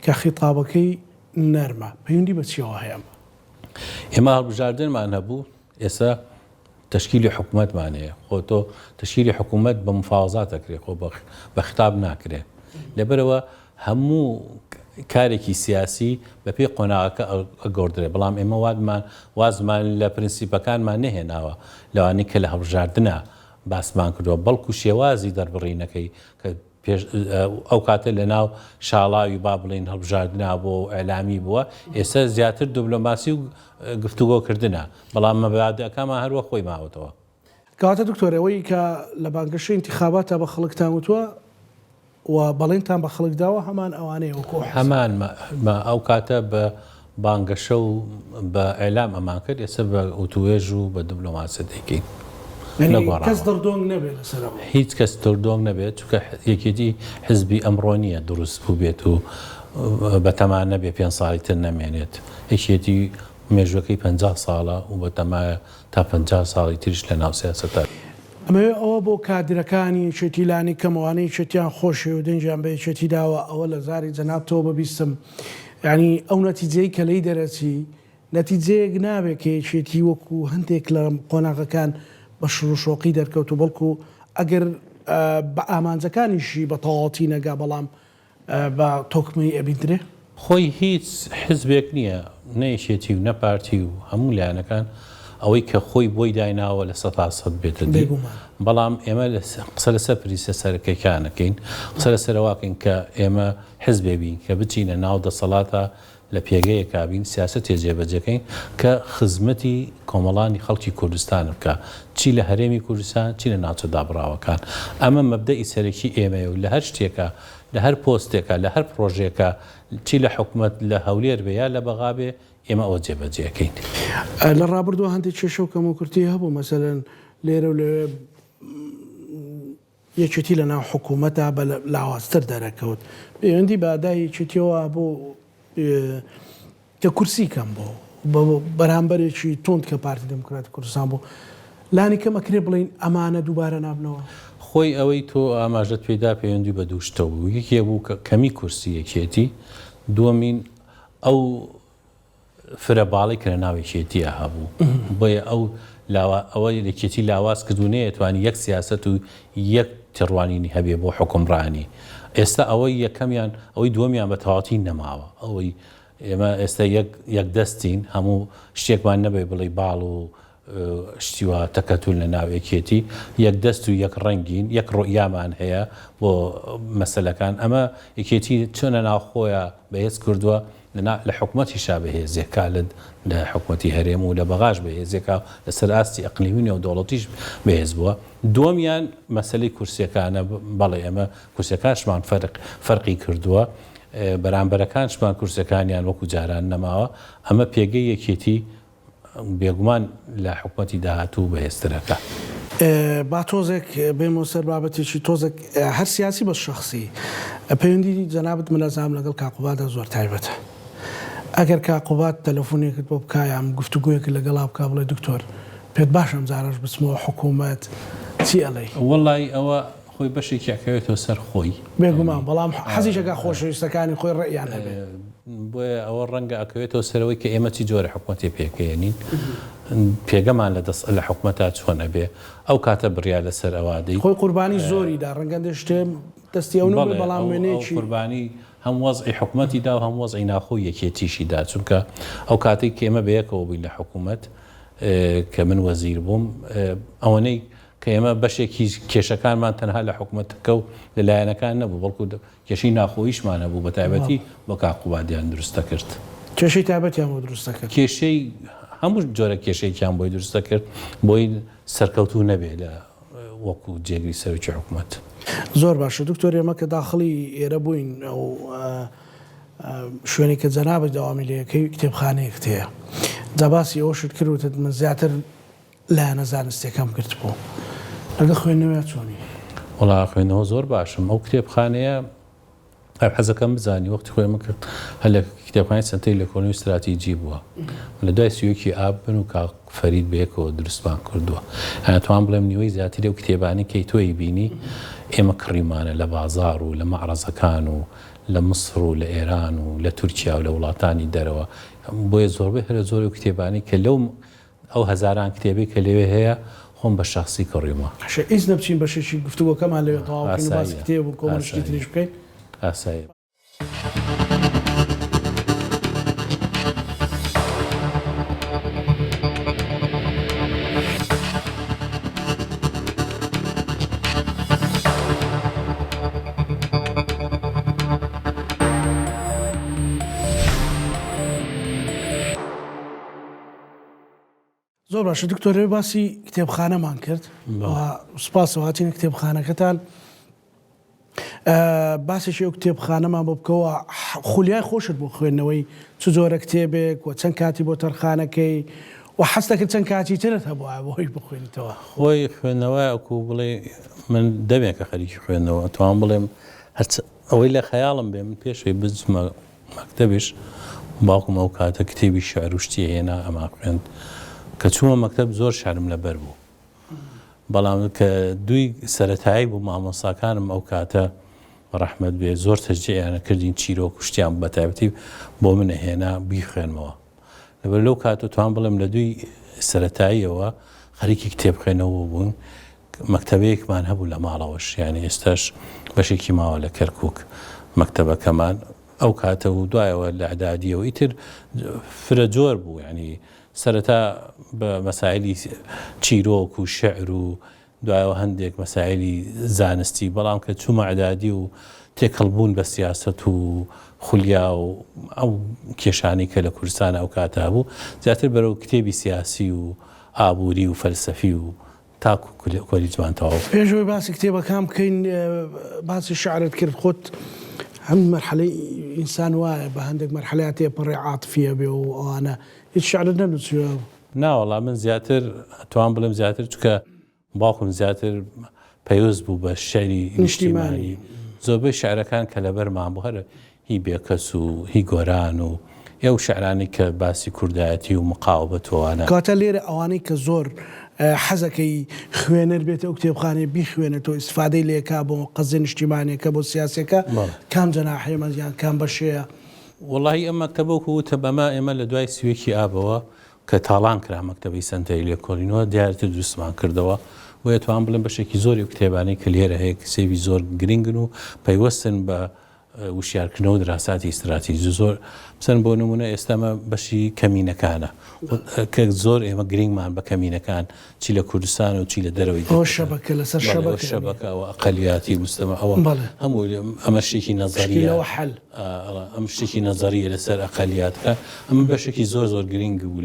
کە خیتابەکەی نەرمە پەیوەندی بە چیەوە هەیە ئێمە هەڵبژاردنمان هەبوو ئێستا تشکیلی حکوومەتمان هەیە خۆ تۆ تشکیلی حکوومەت بە مفاوزات دەکرێت خۆ بە خیتاب ناکرێت لەبەرەوە هەموو کارێکی سیاسی بە پێی قۆناغەکە ئەگۆڕدرێت بەڵام ئێمە وازمان لە پرینسیپەکانمان نەهێناوە لەوانەی کە لە هەڵبژاردنە باسمان کردووە بەڵکو شێوازی دەربڕینەکەی کە ئەو کاتە لە ناو شاڵاوی با بڵین هەڵبژاردننا بۆ ئەعلامی بووە ئێستا زیاتر دوبلۆماسی و گفتوگۆکردنە بەڵام مەبادەکانمان هەروە خۆی ماوەتەوە کەواتە دکتۆرەوەی کە لە بانگەشەی انتخاباتە بە خەڵکتان وتووە و بەڵێنتان بە خەڵکداوە هەمان ئەوانەیە وەکۆ هەمان ئەو کاتە بە بانگەشە و بە ئەعلام ئەمان کرد ئێستا بە ئۆتوێژ و بە دوبلۆماسەتێکی کەس دەردۆنگ نەبێت لەسەرەوە هیچ کەس دەردۆنگ نەبێت چونکە یەکێتی حزبی ئەمڕۆ نییە دروست بوو بێت و بەتەمان نەبێ 5 ساڵی تر نەمێنێت یەکێتی مێژوەکەی 50 ساڵە و بەتەمایە تا 50 ساڵی تریش لە ناو سیاسەتە ئەمەوێ ئەوە بۆ کادرەکانی چێتیلانی کەمەوانەی چێتیان خۆشی و دەنجیان بە یەکێتی داوە ئەوە لە زاری جەنابتەوە بەبیستم ینی ئەو نەتیجەی کە لی دەرەچی نەتیجەیەک نابێت کە یەکێتی وەکو هەندێک لە قۆناغەکان بە شڕوشۆقی دەرکەوت و بەڵکو ئەگەر بە ئامانجەکانیشی بە تەواوەتی نەگا بەڵام بە تۆکمەی ئەبیدرێ خۆی هیچ حزبێک نییە نەیشێتی و نەپارتی و هەموو لایەنەکان ئەوەی کە خۆی بۆی دایناوە لە 100% بێتە دی بەڵام ئێمە قسە لەسەر پریسە سەرەکەیەکانەکەین قسە لە سەرواکەین کە ئێمە حزبێبین کە بچینە ناو دەسەڵاتە لە پێگەیە کابین سیاست تێجێبەجەکەین کە خزمەتی کۆمەڵانی خەڵکی کوردستان بکە چی لە هەرێمی کوردستان چی لە ناوچە دابڕاوەکان ئەمە مەبدەئی سەرەکی ئێمەیە و لە هەر شتێکە لە هەر پۆستێکە لە هەر پرۆژێکە چی لە حکوومەت لە هەولێر بێ یا لە بەغابێ ئێمە ئەوە جێبەجێەکەین لە ڕابردووە هەندێک کێشە و کەموکورتی هەبوو مەسەلەن لێرە و لێ یەکێتی لە ناو حکوومەتە بە لاوازتر دەرەکەوت پەیوەندی بەدای یەکێتیەوە بۆ کە کورسی کەم بۆ بەرامبەرێکی تۆند کە پارتی دموکراتی کوردستان بوو لانی کەمە کرێ بڵین ئەمانە دووبارە نابنەوە خۆی ئەوەی تۆ ئاماژەت پێدا پەیوەندی بە دووشتە بوو یەکێ بوو کەمی کورسی یەکێتی دووەمین ئەو فرەباڵی کە لە ناو یەکێتیە هەبوو بۆیە ئەوە یەکێتی لاواز کردوونەیە توانی یەک سیاست و یەک تێڕوانینی هەبێ بۆ حکومڕانی ئێستا ئەوەی یەکەمیان ئەوەی دووەمیان بە تەواوەتی نەماوە ئەوەی ئێمە ئێستا یەک دەستین هەموو شتێکمان نەبێ بڵێ باڵ و شتیوە تەکەتول لە ناوێکێتی یەک دەست و یەک ڕەنگین یەک ڕۆیامان هەیە بۆ مەسەلەکان ئەمە یەکێتی چۆنە ناوخۆیە بەهێز کردووە لە حکوومەتیشا بەهێزێکا لە حکوومەتی هەرێم و لە بەغاش بەهێزێکا لەسەر ئاستی ئەقلیمینە و دەوڵەتیش بەهێز بووە دووەمیان مەسەلەی کورسیەکانە بەڵێ ئەمە کورسەکانشمان فەرقی کردووە بەرامبەرەکانشمان کورسەکانیان وەکو جاران نەماوە ئەمە پێگەی یەکێتی بێگومان لە حکوومەتی داهاتوو بەهێزترەکە با تۆزێک بێمە سەر بابەتێکی تۆزێک هەر سیاسی بە شخصی پەیوەندی جەنابەت مەلەزام لەگەڵ کاقوبادا زۆر تایبەتە ئەگەر کاقوبات تەلەفۆنێکت بۆ بکایان گفتوگویەکە لەگەڵا بکا بڵێ دکتۆر پێت باشم زارش بچمەوە حکوومەت چی ئەڵێ وەڵی ئەوە خۆی بەشێکی ئەکەوێتەوە سەر خۆی بێگومان بەڵام حەزیشەکە خۆشەویستەکانی خۆی ڕێیان هەبێ بۆیە ئەوە ڕەنگە ئەکەوێتەوە سەرەوەی کە ئێمە چی جۆرە حکوومەتی پێکەێنین پێگەمان لە دەست لە حکوومەتا چۆنە بێ ئەو کاتە بڕیا لەسەر ئەوادەی خۆی قوربانی زۆریدا ڕەنگە شتێ دەستی ئەو بەڵام وێنێکی قوربانی هەم وەزعی حکوومەتیدا و هەم وەزعی ناخۆی یەکێتیشیدا چونکە ئەو کاتێک کە ئێمە بەیەکەوە بووین لە حکوومەت کە من وەزیر بووم ئەوەنەی کە ئێمە بەشێکی کێشەکانمان تەنها لە حکوومەتەکە و لەلایەنەکان نەبوو بەڵکو کێشەی ناخۆیشمان هەبوو بە تایبەتی بۆ کاقوبادیان دروستە کرد کێشەی تایبەتیان بۆ دروستە کرد کێشەی هەموو جۆرە کێشەیەکیان بۆی دروستە کرد بۆی سەرکەوتوو نەبێ لە وەکو جێگری سەرکی حکوومەت زۆر باشە دکتۆر ئێمە کە داخڵی ئێرە بووین ئەو شوێنی کە جەنابەت داوامی لەکەی کتێبخانەیەک هەیە جاباسی ئەوە شت کردوتت من زیاتر لایەنە زانستیەکەم کرد بوو لەگە خوێندنەوە چۆنی وڵا خوێندنەوە زۆر باشم ئەو کتێبخانەیە حەزەکەم بزانی وەختی خۆی کرد هەر لە کتێبخانەی سنتەی لە کۆنی استراتیجی بووە لە دوای سویەکی ئاب بن و کاک فەرید بەیەکەوە دروستمان کردووە توان بڵێم نیوەی زیاتری و کتێبانی کەی تۆی بینی ئێمە کڕیمانە لە بازار و لە مەعرەزەکان و لە مصر و لە ئێران و لە تورکیا و لە وڵاتانی دەرەوە بۆیە زۆربەی هەرە زۆری کتێبانی کە لەو ئەو هەزاران کتێبی کە لەوێ هەیە خۆم بە شخصی کڕیمە ئیس نەبچین بەشێکی گفتوگۆکەمان لەوێ تەواو باسی کتێب و کۆمەڵشتی تریش بکەین ئاسایی زۆر باشە دکتۆرێ باسی کتێبخانەمان کرد سوپاسەوە هاتینە کتێبخانەکەتان باسێکی ئەو کتێبخانەمان بۆ بکەوە خولیای خۆشت بۆ خوێندنەوەی چ جۆرە کتێبێک و چەند کاتی بۆ تەرخانەکەی و حەستەکرد چەند کاتی ترت هەبووە بۆی بخوێنیتەوە خۆی خوێندنەوە ئەوکو بڵێ من دەمێکە خەریکی خوێندنەوە توان بڵێم ئەوەی لە خەیاڵم بێ من پێشەوەی بچمە مەکتەبیش باوکم ئەو کاتە کتێبی شێعر و شتی هێنا ئەما خوێند کە چوومە مەکتەب زۆر شارم لەبەر بوو بەڵام کە دوی سەرەتایی بوو مامۆستاکانم ئەو کاتە ڕەحمەت بێ زۆر تەشجیعیانە کردین چیرۆک و شتیان بە تایبەتی بۆ منە هێنا بیخوێنمەوە لەبەر لەو کاتە توان بڵێم لە دوی سەرەتاییەوە خەریکی کتێبخوێنەوە بوون مەکتەبەیەکمان هەبوو لە ماڵەوەش یعنی ئێستاش بەشێکی ماوە لە کەرکووک مەکتەبەکەمان ئەو کاتە و دوایەوە لە عدادیەوە ئیتر فرە جۆر بوو یعنی سەرەتا بە مەسائلی چیرۆک و شعر و دوایەوە هەندێک مەسائلی زانستی بەڵام کە چوومە عدادی و تێکەڵبوون بە سیاست و خولیا و ئەو کێشانی کە لە کوردستان ئەو کاتا بوو زیاتر بەرەو کتێبی سیاسی و ئابووری و فەلسەفی و تاکو کۆلیجمانتەواو پێشەوەی باسی کتێبەکان بکەین باسی شعرت کرد خۆت هەم مەرحەلەی ئینسان وایە بە هەندێک مەرحەلەیە تێپەڕێ عاتفیە بێ و ئەوانە هیچ شعرت نەنووسیوە ناوەڵام من زیاتر توان بڵێم زیاتر چکە باوکم زیاتر پەیوەست بوو بە شعری نیشتیمانی زۆربەی شعرەکان کە لەبەرمان بوو هەر هی بێکەس و هی گۆران و ئەو شعرانی کە باسی کوردایەتی و مقاوبەتەوەوانە کاتە لێرە ئەوانەی کە زۆر حەزەکەی خوێنەر بێتە ئەو کتێبخانەی بیخوێنێتەوە ئیسفادەی لێکا بۆ قەزی نیشتیمانێکە بۆ سیاسەکە کام جەناحەیە مەزیان کام بەشەیە وڵی ئەم مەکتەبە وتە بەما ئێمە لە دوای سوێکی ئابەوە کە تاڵان کرا مەکتەبەی سنتەی لێکۆڵینەوە دیارتر دروستمان کردەوە و ئەتوان بڵێن بەشێکی زۆری کتێبانەی کە لێرە هەیە کتێبی زۆر گرنگن و پەیوەستن بە وشیارکردنەوە دراساتی استراتیژی زۆر بسەن بۆ نمونە ئێستامە بەشی کەمینەکانە کە زۆر ئێمە گرنگمان بە کەمینەکان چی لە کوردستان و چی لە دەرەوەی شەبەکە لەسەر شەبەکەەوە ئەقەلیاتی مستەمە ئەوە هەموو ئەمە شتێکی نەزەریە ئەم شتێکی نەزەریە لەسەر ئەقەلیاتەکە ئەمە بەشێکی زۆر زۆر گرنگ بوو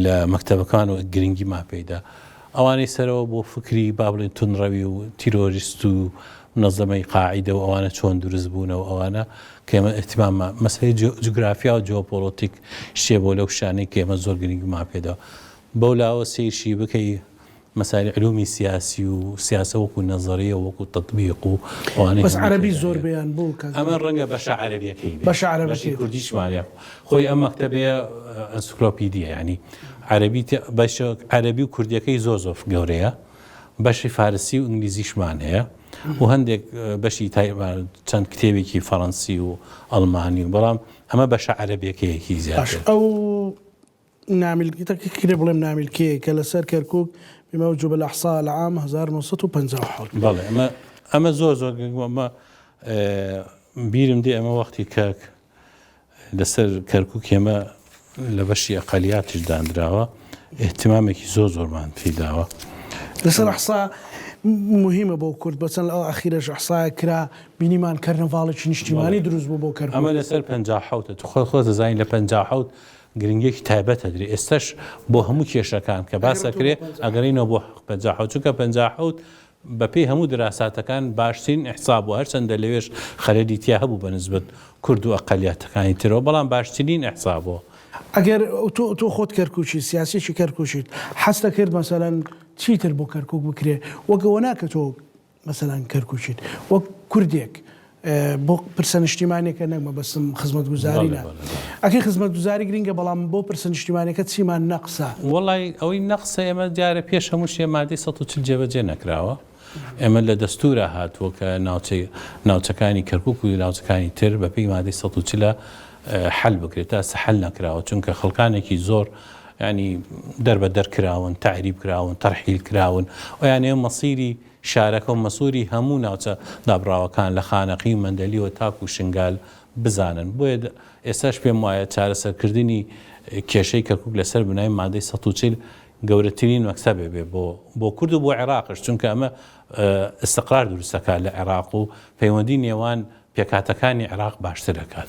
لە مەکتەبەکان و گرنگی ماپەیدا ئەوانەی سەرەوە بۆ فکری با بڵێن تونڕەوی و تیرۆریست و منظمەی قاعیدە و ئەوانە چۆن دروست بوونەوە ئەوانە کە ئێمە ئەتیمامە مەسەلەی جوگرافیا و جیۆپۆلیتیک شتێ بۆ لەو شانەی کە ئێمە زۆر گرنگی ماپێدا بەو لاوە سیرشی بکەی مەسائل علومی سیاسی و سیاسە وەکو نەزەریە وەکو تەطبیق و ئەوانەی بەس عەرەبی زۆر بەیان بوو ئەمە ڕەنگە بەشە عەرەبیەکەی بەشە عەرەبی کوردیشمانە خۆی ئەم مەکتەبەیە ئەنسیکلۆپیدیە یعنی عەرەبی بەشە عەرەبی و کوردیەکەی زۆر زۆر گەورەیە بەشی فارسی و ئینگلیزیشمان هەیە و هەندێک بەشی چەند کتێبێکی فەڕەنسی و ئەڵمانی و بەڵام ئەمە بەشە عەرەبیەکەیەکی زیاتر ئەو نامیلکێ بڵێم نامیلکەیە کە لەسەر کەرکووک بمەوجب الإحصاء العام 1957 بەڵێ ئەمە زۆر زۆر ئەمە بیرم دێ ئەمە وەختی کە لەسەر کەرکووک ئێمە لە بەشی ئەقەلیاتیش دانراوە احتیمامێکی زۆر زۆرمان پێداوە لەسەر إحصاء مهمە بۆ کورد بەچەند ئەو ئەخیرەش إحصاء کرا بینیمان کەرنەڤاڵێکی نیشتیمانی دروست بوو بۆ کەرکووک ئەمە لەسەر 57 خۆت دەزانین لە 57 گرنگێکی تایبەتە درێ ئێستش بۆ هەموو کێشەکان کە باسەکرێ ئەگەڕینەوە بۆ 57 چونکە 57 بە پێی هەموو دراساتەکان باشترین إحصاء بوو هەرچەندە لەوێش خەلەلی تیا هەبوو بەنسبەت کورد و ئەقەلیاتەکانی ترەوە بەڵام باشترین إحصاء بووە ئەگەر تۆ خۆت کەرکووچی سیاسیی کەرکووچیت حەستە کرد مەسەلەن چیتر بۆ کەرکووک بکرێ وەکەوە ناکە تۆ مەسەلەن کەرکووچیت وەک کوردێک بۆ پرسە نیشتیمانێکە نەکمە بەسم خزمەتگوزاریە ئەکەی خزمەتگوزاری گرنگە بەڵام بۆ پرسە نیشتیمانەکە چیمان نەقسە وەڵی ئەوەی نەقسە ئێمە دیارە پێش هەموو شێ مادەی 140 جێبەجێ نەکراوە ئێمە لە دەستورە هاتووە کە ناوچەکانی کەرکووک و ناوچەکانی تر بە پێی مادەی 140 حل بکرێت تا سەحل نەکراوە چونکە خەڵکانێکی زۆر ینی دەربە دەرکراون تعریب کراون تەرحیل کراون و یانێ مەسیری شارەکە و مەسووری هەموو ناوچە دابراوەکان لە خانەقی و مەندەلی و تاک و شنگال بزانن بۆیە ئێستاش پێم وایە چارەسەرکردنی کێشەی کەرکووک لەسەر بنای مادەی 140 گەورەترین مەکتەبێ بێ بۆ کورد و بۆ عێراقش چونکە ئەمە ئستقرار دروستەکات لە عێراق و پەیوەندی نێوان پێکاتەکانی عێراق باشتر دەکات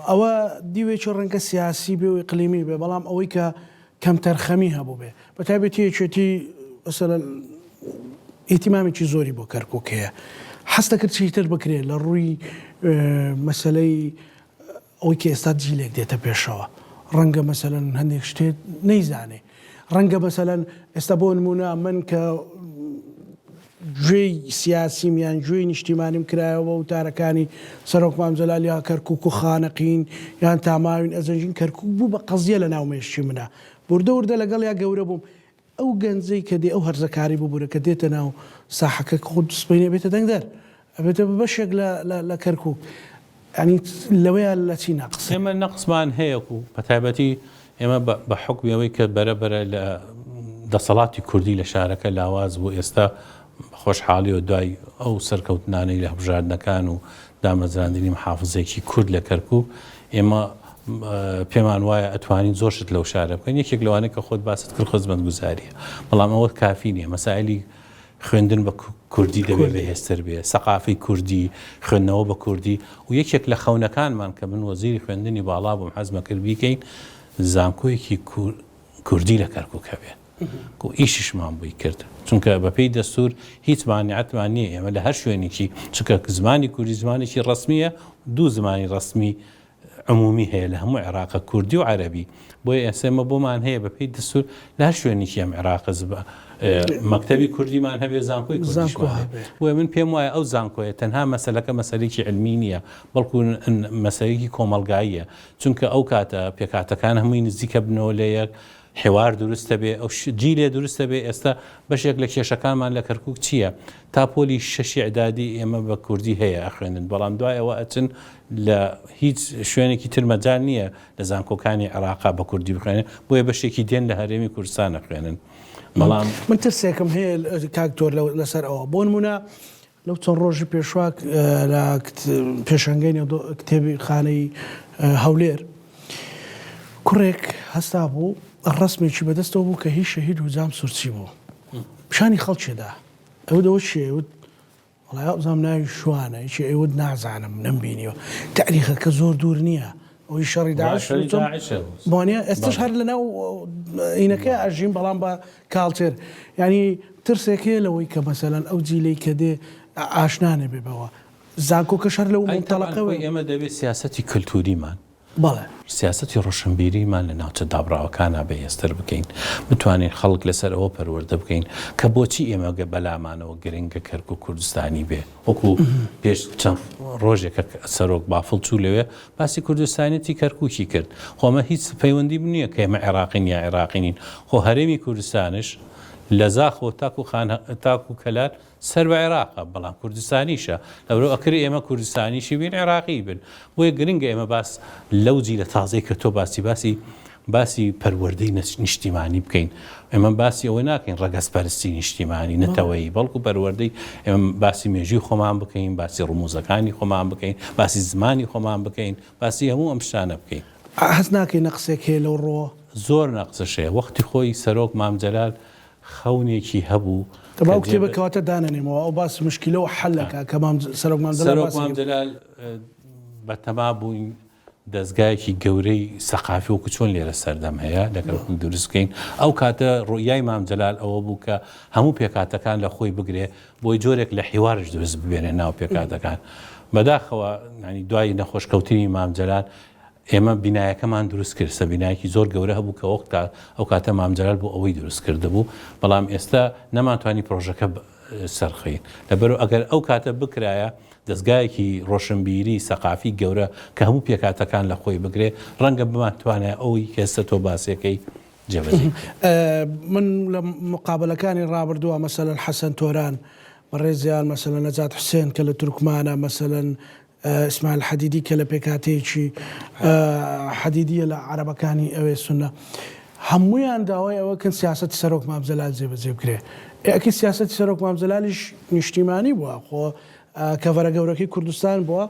ئەوە دیوێکی ڕەنگە سیاسی بێ و ئیقلیمی بێ بەڵام ئەوەی کە کەم تەرخەمی هەبوو بێ بەتایبەتیەکێتی مەسەلەن ئیتیمامێکی زۆری بۆ کەرکووک هەیە حەستە کرد چیتر بکرێت لە ڕووی مەسەلەی ئەوەی کە ئێستا جیلێک دێتە پێشەوە ڕەنگە مەسەلەن هەندێک شتێت نەیزانێ ڕەنگە مەسەلەن ئێستا بۆ نمونە من کە گوێی سیاسیمیان گوێی نیشتیمانیم کرایەوە و تارەکانی سەرۆک مام جەلالی یا کەرکووک و خانەقین یان تاماوین ئەزەنجین کەرکووک بوو بە قەزیە لە ناومێشتی منە بوردە وردە لەگەڵ یا گەورە بووم ئەو گەنجەی کە دێ ئەو هەرزەکاری ببوورە کە دێتە ناو ساحەکە خۆت سبینێ بێتە دەنگدەر ئەبێتە بەشێک لە کەرکووک ینی لەوەیە لە چی نەقس ئێمە نەقسمان هەیە و بەتایبەتی ئێمە بە حکمیەوەی کە بەرەبەرە لە دەسەڵاتی کوردی لە شارەکە لاواز بوو ئێستا خۆشحاڵی و دوای ئەو سەرکەوتنانەی لە هەبژاردنەکان و دامەزراندنی محافزێکی کورد لە کەرکووک ئێمە پێمان وایە ئەتوانین زۆرشت لەو شارە بکەین. یەکێک لەوانەیە کە خۆت باست کرد خزمەت گوزاریە، بەڵام ئەوە کافی نییە. مەسائلی خوێندن بە کوردی دەبێت بەهێزتر بێ، سەقافی کوردی، خوێندنەوە بە کوردی، و یەکێک لە خەونەکانمان کە من وەزیری خوێندنی باڵا بووم حەزمە کرد بیکەین زانکۆیەکی کوردی لە کەرکووک هەبێت و ئیشیشمان بووی کرد، چونکە بەپێی دەستور هیچ مانعەتمان نییە ئێمە لە هەر شوێنێکی، چونکە زمانی کوردی زمانێکی ڕسمیە، دوو زمانی ڕسمی عمومی هەیە لە هەموو عێراقە، کوردی و عەرەبی. بۆیە ئێسێمە بۆمان هەیە بەپێی دەستور لە هەر شوێنێکی ئەم عێراقە مەکتەبی کوردیمان هەبێ، زانکۆی کوردیشمان هەبێ. بۆیە من پێم وایە ئەو زانکۆیە تەنها مەسەلەکە مەسەلێکی علمی نییە، بەڵکو مەسەلێکی کۆمەلگاییە، چونکە ئەو کاتە پێکاتەکان هەمووی نزیکە بنەوە لە یەک، حێوار دروستە بێ، ئەو جیلێ دروستە بێ. ئێستا بەشێک لە کێشەکانمان لە کەرکووک چییە؟ تا پۆلی شەشی عدادی ئێمە بە کوردی هەیە ئەخوێنن، بەڵام دوایەوە ئەچن لە هیچ شوێنێکی ترمەجال نییە لە زانکۆکانی عێراقا بە کوردی بخوێنن، بۆیە بەشێکی دێن لە هەرێمی کوردستان ئەخوێنن. بەڵام من ترسێکم هەیە کاکتۆر لەسەر ئەوە. بۆ نمونە لەو چەند ڕۆژی پێشوا لە پێشەنگەی کتێبی خانەی هەولێر کوڕێک هەستا بوو ڕسمێکی بەدەستەوە بوو کە هیچ شەهید و جام سوورچی بوو، پیشانی خەڵکێدا ئەو دەوە چێوت وڵای ئەوزام ناوی شوانە هیچ ئێوت نازانم نمبینیەوە، تاریخەکە زۆر دوور نییە، ئەوی شەڕی داعش بۆنیە ئێستش هەر لەناو عینەکەی ئەژین، بەڵام بە کاڵچێر. ینی ترسێکەیە لەوەی کە مەسەلەن ئەو جیلەی کە دێ ئاشنانە بێ بەوە زانکۆکەش هەر لەو مۆنتەڵەقەوەی ئێمە دەبێت سیاسەتی کللتوریمان، بەڵێ سیاسەتی ڕۆشنبیریمان لە ناوچە دابراوەکانە بەهێزتر بکەین، بتوانین خەڵک لەسەر ئەوە پەروەردە بکەین کە بۆچی ئێمە بەلامانەوە گرنگە کەرکووک کوردستانی بێ. وەکو پێش چەند ڕۆژێکە سەرۆک بافڵ چوو لەوێ باسی کوردستانێتی کەرکووکی کرد. خۆمە هیچ پەیوەندی نییە کە ئێمە عێراقین یا عێراقینین، خۆ هەرێمی کوردستانش لە زاخۆ تاک و کەلار سەر بە عێراقە، بەڵام کوردستانیشە، لەورە ئەکری ئێمە کوردستانیشی بین عێراقی بن. بۆیە گرنگە ئێمە باس لەو جیلە تازەی کە تۆ باسی پەروەردەی نیشتیمانی بکەین. ئێمە باسی ئەوە ناکەین ڕەگەزپەرستی نیشتیمانی نەتەوەیی، بەڵکو پەروەردەی ئێمە باسی مێژوی خۆمان بکەین، باسی ڕموزەکانی خۆمان بکەین، باسی زمانی خۆمان بکەین، باسی هەموو ئەم شتانە بکەین. هەست ناکەین نەقسێک هەیە لەو ڕۆ زۆر نەقسەشەیە. وەختی خۆی سەرۆک مامجەلال خەونێکی هەبوو باو کتێبە کەواتە دانەنێمەوە ئەو باس مشکلەوە حەلەکە کە سەرۆک مامجەلال بەتەما بووین دەستگایەکی گەورەی سەقافی وەکو چۆن لێرە سەردەم هەیە لەگەڵ دروست بکەین. ئەو کاتە ڕۆیای مامجەلال ئەوە بوو کە هەموو پێکاتەکان لە خۆی بگرێ بۆی جۆرێک لە حیوارش دروست ببێنێ ناو پێکاتەکان. بەداخەوە دوای نەخۆشکەوتنی مامجەلال ئێمە بینایەکەمان دروست کرد، سە بینایەکی زۆر گەورە هەبوو کە وەختا ئەو کاتە مامجەلال بۆ ئەوەی دروست کرده بوو، بەڵام ئێستا نەمانتوانی پرۆژەکە سەرخەین. لەبەرەوە ئەگەر ئەو کاتە بکرایە دەستگایەکی ڕۆشنبیری سەقافی گەورە کە هەموو پێکاتەکان لە خۆی بگرێ، ڕەنگە بمانتوانێت ئەوی کێستە تۆ باسیەکەی جێبەجێ. من لە مقابلەکانی ڕابردووە مەسەلەن حەسەن تۆران بەڕێزیان، مەسەلەن نەجات حوسێن کە لە تورکمانە، مەسەلەن ئیسماعیل حەدیدی کە لە پێکاتەیەکی حەدیدیە لە عەرەبەکانی ئەوێ سونە، هەموویان داوای ئەوەکەن سیاسەتی سەرۆک مامجەلال جێبەجێ بکرێ. ئەکی سیاسەتی سەرۆک مامجەلالیش نیشتیمانی بووە، خۆ کەڤەرە گەورەکەی کوردستان بووە،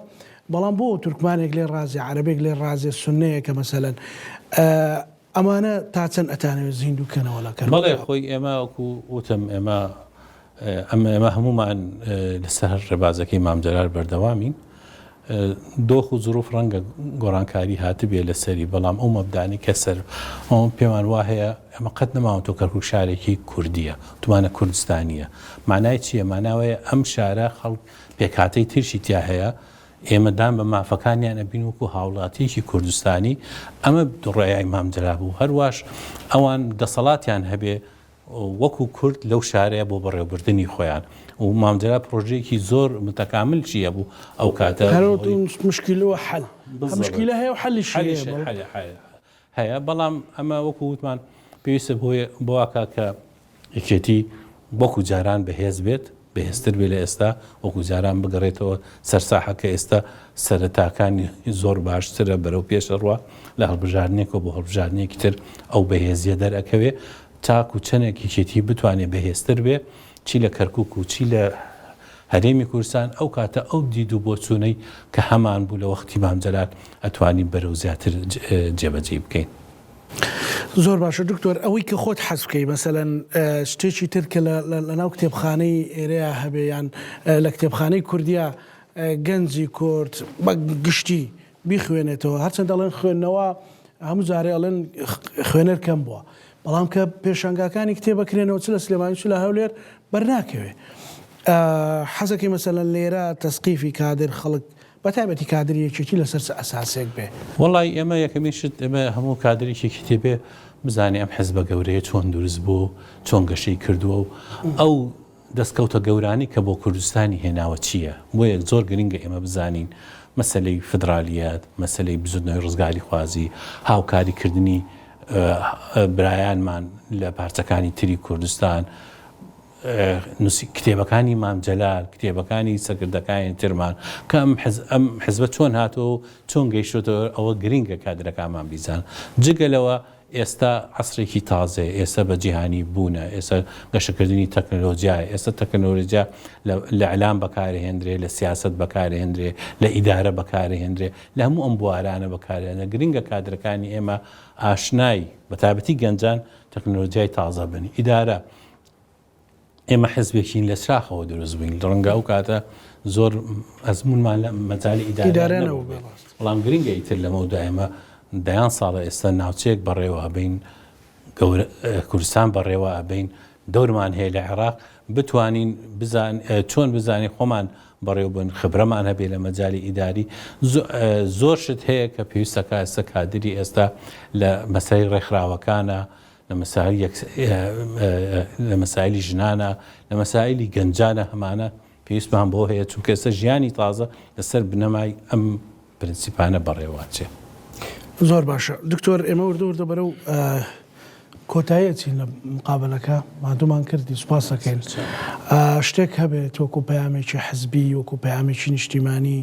بەڵام بۆ تورکمانێک لێ ڕازێ، عەرەبێک لێ ڕازێ، سونەیە کە مەسەلەن ئەمانە تا چەند ئەتانەوێت زیندووکەنەوە لە کەرکووک. بەڵێ خۆی ئێمە وەکو وتم ئێمە هەمومان لەسەر ڕێبازەکەی مامجەلال بەردەوامین. دۆخ و زروف ڕەنگە گۆڕانکاری هاتبێ لەسەری، بەڵام ئەو مەبدانی کە سەر پێمان وا هەیە ئەمە قەت نەماوە تۆ کەرکووک شارێکی کوردیە، توانە کوردستانیە. مانای چییە؟ ماناوەیە ئەم شارە خەڵک پێکاتەی ترشی تیا هەیە، ئێمەدان بە مافەکانیان ئەبین وەکو هاوڵاتیەکی کوردستانی. ئەمە ڕێیای مامجەلال بوو. هەروەش ئەوان دەسەڵاتیان هەبێ وەکو کورد لەو شارەیە بۆ بەڕێوەبردننی خۆیان، و مامجەلال پرۆژەیەکی زۆر متەکامل چیە بوو ئەو کاتە مشکلەوە حەل مشکلە هەیە و حەلیشی هەیە. بەڵام ئەمە وەکو وتمان پێویستە بۆواکە کە یەکێتی وەکو جاران بەهێز بێت، بەهێزتر بێ لە ئێستا، وەکو جاران بگەڕێتەوە سەرساحەکە ئێستا سەرەتاکانی زۆر باشترە بەرەو پێشەڕوە لە هەڵبژاردنێکەوە بۆ هەڵبژاردنێکی تر ئەو بەهێزیە دەرەکەوێ تاکو چەندێکی کێتی بتوانێت بەهێزتر بێ، چی لە کەرکووک و چی لە هەرێمی کوردستان ئەو کاتە ئەو دید و بۆ چوونەی کە هەمان بوو لە وەختی مام جەلال ئەتوانین بەرەو زیاتر جێبەجێ بکەین. زۆر باشە دکتۆر، ئەوەی کە خۆت حەز بکەی مەسەلەن شتێکی ترکە لە ناو کتێبخانەی ئێرەیە هەبێ یان لە کتێبخانەی کوردیا گەنجی کورد بە گشتی بیخوێنێتەوە، هەرچەند دەڵێن خوێندنەوە هەموو جارێ ئەڵێن خوێنەر کەم بووە، بەڵام کە پێشانگاکانی کتێبەکرێنەوە چ لە سلێمانی چ لە هەولێر بەرناکەوێ. حەزەکەی مەسەلەن لێرە تەسقیفی کادر خەڵک بەتایبەتی کادریەکێکی لەسەر ئەساسێک بێ. وەڵی ئێمە یەکەمی شت ئێمە هەموو کادرێکی کتێبێ بزانێ ئەم حیزبە گەورەیە چۆن دروست بوو، چۆن گەشەی کردووە و ئەو دەستکەوتە گەورانی کە بۆ کوردستانی هێناوە چییە؟ بۆ یەک زۆر گرنگە ئێمە بزانین مەسلەی فدرالیات، مەسلەی بزودنەوەی ڕزگاری خوازی، هاوکاریکردنی برایانمان لە پارچەکانی تری کوردستان، کتێبەکانی مام جەلال، کتێبەکانی سەرکردەکانی ترمان کە ئەم حیزبە چۆن هاتەوە و چۆن گەیشتەوە، ئەوە گرنگە کادرەکانمان بیزان. جگەلەوە ئێستا عەسرێکی تازێ، ئێستا بە جیهانی بوونە، ئێستا گەشەکردنی تەکنۆلۆژیایە، ئێستا تەکنۆلۆژیا لە ئەعلام بەکارهێنرێ، لە سیاست بەکارهێنرێ، لە ئیدارە بەکارهێنرێ، لە هەموو ئەم بوارانە بەکارهێنرێ. گرنگە کادرەکانی ئێمە ئاشنای بەتابەتی گەنجان تەکنۆلۆژیای تازە بن. ئیدارە ئێمە حیزبێکین لە چراخەوە دروست بووین، ڕەنگە ئەو کاتە زۆر ئەزمونمان لە مەجالی ئیدارەنەوە، بەڵام گرنگە ئیتر لەمەودا ئێمە دەیان ساڵە ئێستا ناوچەیەک بەڕێوە ئەبین، کوردستان بەڕێوە ئەبین، دەورمان هەیە لە عێراق بتوانین چۆن بزانین خۆمان بەڕێوە بن، خبرەمان هەبێ لە مەجالی ئیداری. زۆر شت هەیە کە پێویستەکە ئێستا کادری ئێستا لە مەسەلەی ڕێکخراوەکانە، لە مەسائلی ژنانە، لە مەسائلی گەنجانە، هەمانە پێویستمان بۆ هەیە چونکە ئێستا ژیانی تازە لەسەر بنەمای ئەم پرینسیپانە بەڕێوەچێ. زۆر باشە دکتۆر، ئێمە وردە بەرەو کۆتاییەتی لە مقابلەکە مادومان کردی، سوپاس دەکەین. شتێک هەبێت وەکو پەیامێکی حزبی، وەکو پەیامێکی نیشتیمانی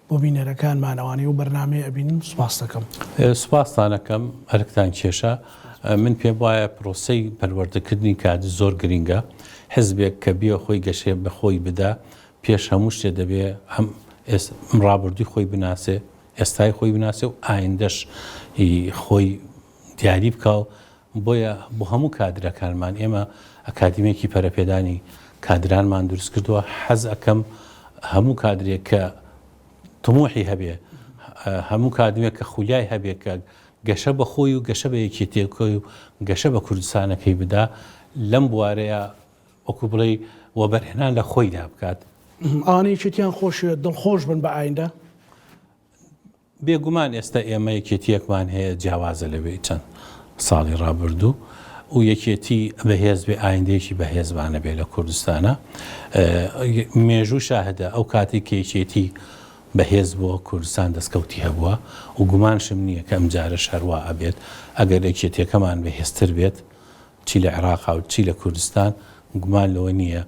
بۆ بینەرەکانمانەوانی و بەرنامەیە ئەبینن، سوپاس دەکەم. سوپاستانەکەم، هەرکتان کێشە. من پێم وایە پرۆسەی پەروەردەکردنی کادر زۆر گرینگە. حزبێک کە بیە خۆی گەشێ بە خۆی بدا، پێش هەموو شتێ دەبێ ڕابردووی خۆی بناسێ، ئێستای خۆی بناسێ و ئایندەش خۆی دیاری بکە. بۆیە بۆ هەموو کادرەکانمان ئێمە ئەکادیمێکی پەرەپێدانی کادرانمان دروست کردووە. حەز ئەەکەم هەموو کادرێک کە تموحی هەبێ، هەموو کادرێک کە خولیای هەبێ کە گەشە بە خۆی و گەشە بە یەکێتێکۆی و گەشە بە کوردستانەکەی بدا، لەم بوارەیە وەکو بڵێ وەبەرهێنان لە خۆیدا بکات. ئەوانەی یەکێتیان خۆشە دڵخۆش بن بە ئایندە. بێگومان ئێستا ئێمە یەکێتیەکمان هەیە جیاوازە لەوێ چەند ساڵی ڕابردوو و یەکێتی بەهێز بێ، ئایندەیەکی بەهێزبانە بێ لە کوردستانە. مێژوو شاهدە ئەو کاتێک کە یەکێتی بەهێز بووە کوردستان دەستکەوتی هەبووە و گومانشم نییە کە ئەم جارە شەروا ئەبێت. ئەگەر یەکێتیەکەمان بەهێزتر بێت، چی لە عێراق و چی لە کوردستان، گومان لەوە نییە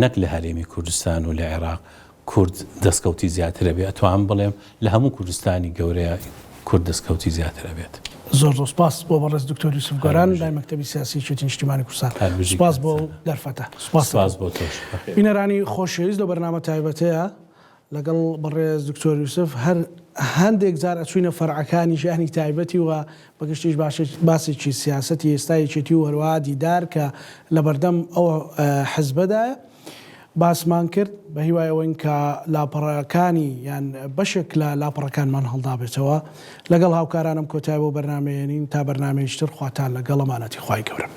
نەک لە هەرێمی کوردستان و لە عێراق کورد دەستکەوتی زیاترە بێت. ئەتوان بڵێم لە هەموو کوردستانی گەورەیە کورد دەستکەوتی زیاترە بێت. زۆر سوپاس بۆ بەڕێز دکتۆر یوسف گۆران لای مەکتەبی سیاسی یەکێتی نیشتیمانی کوردستان. سوپاس بۆ دەرفەتە. سوپاس بۆ تۆش. بینەرانی خۆشەویست، لە بەرنامە تایبەتەیە لەگەڵ بەڕێز دکتۆر یوسف هەندێک جار ئەچوینە فەرعەکانی ژیانی تایبەتی و بەگشتیش باسێکی سیاسەتی ئێستایەکێتی و هەروەها دیدار کە لە بەردەم ئەو حزبەدایە باسمان کرد، بە هیوایەوەین کە لاپەڕەکانی یان بەشێک لە لاپەڕەکانمان هەڵدا بێتەوە. لەگەڵ هاوکارانم کۆتایی بۆ بەرنامەیەنین تا بەرنامەیەشتر خواتان لەگەڵ ئەمانەتی خوای گەورە.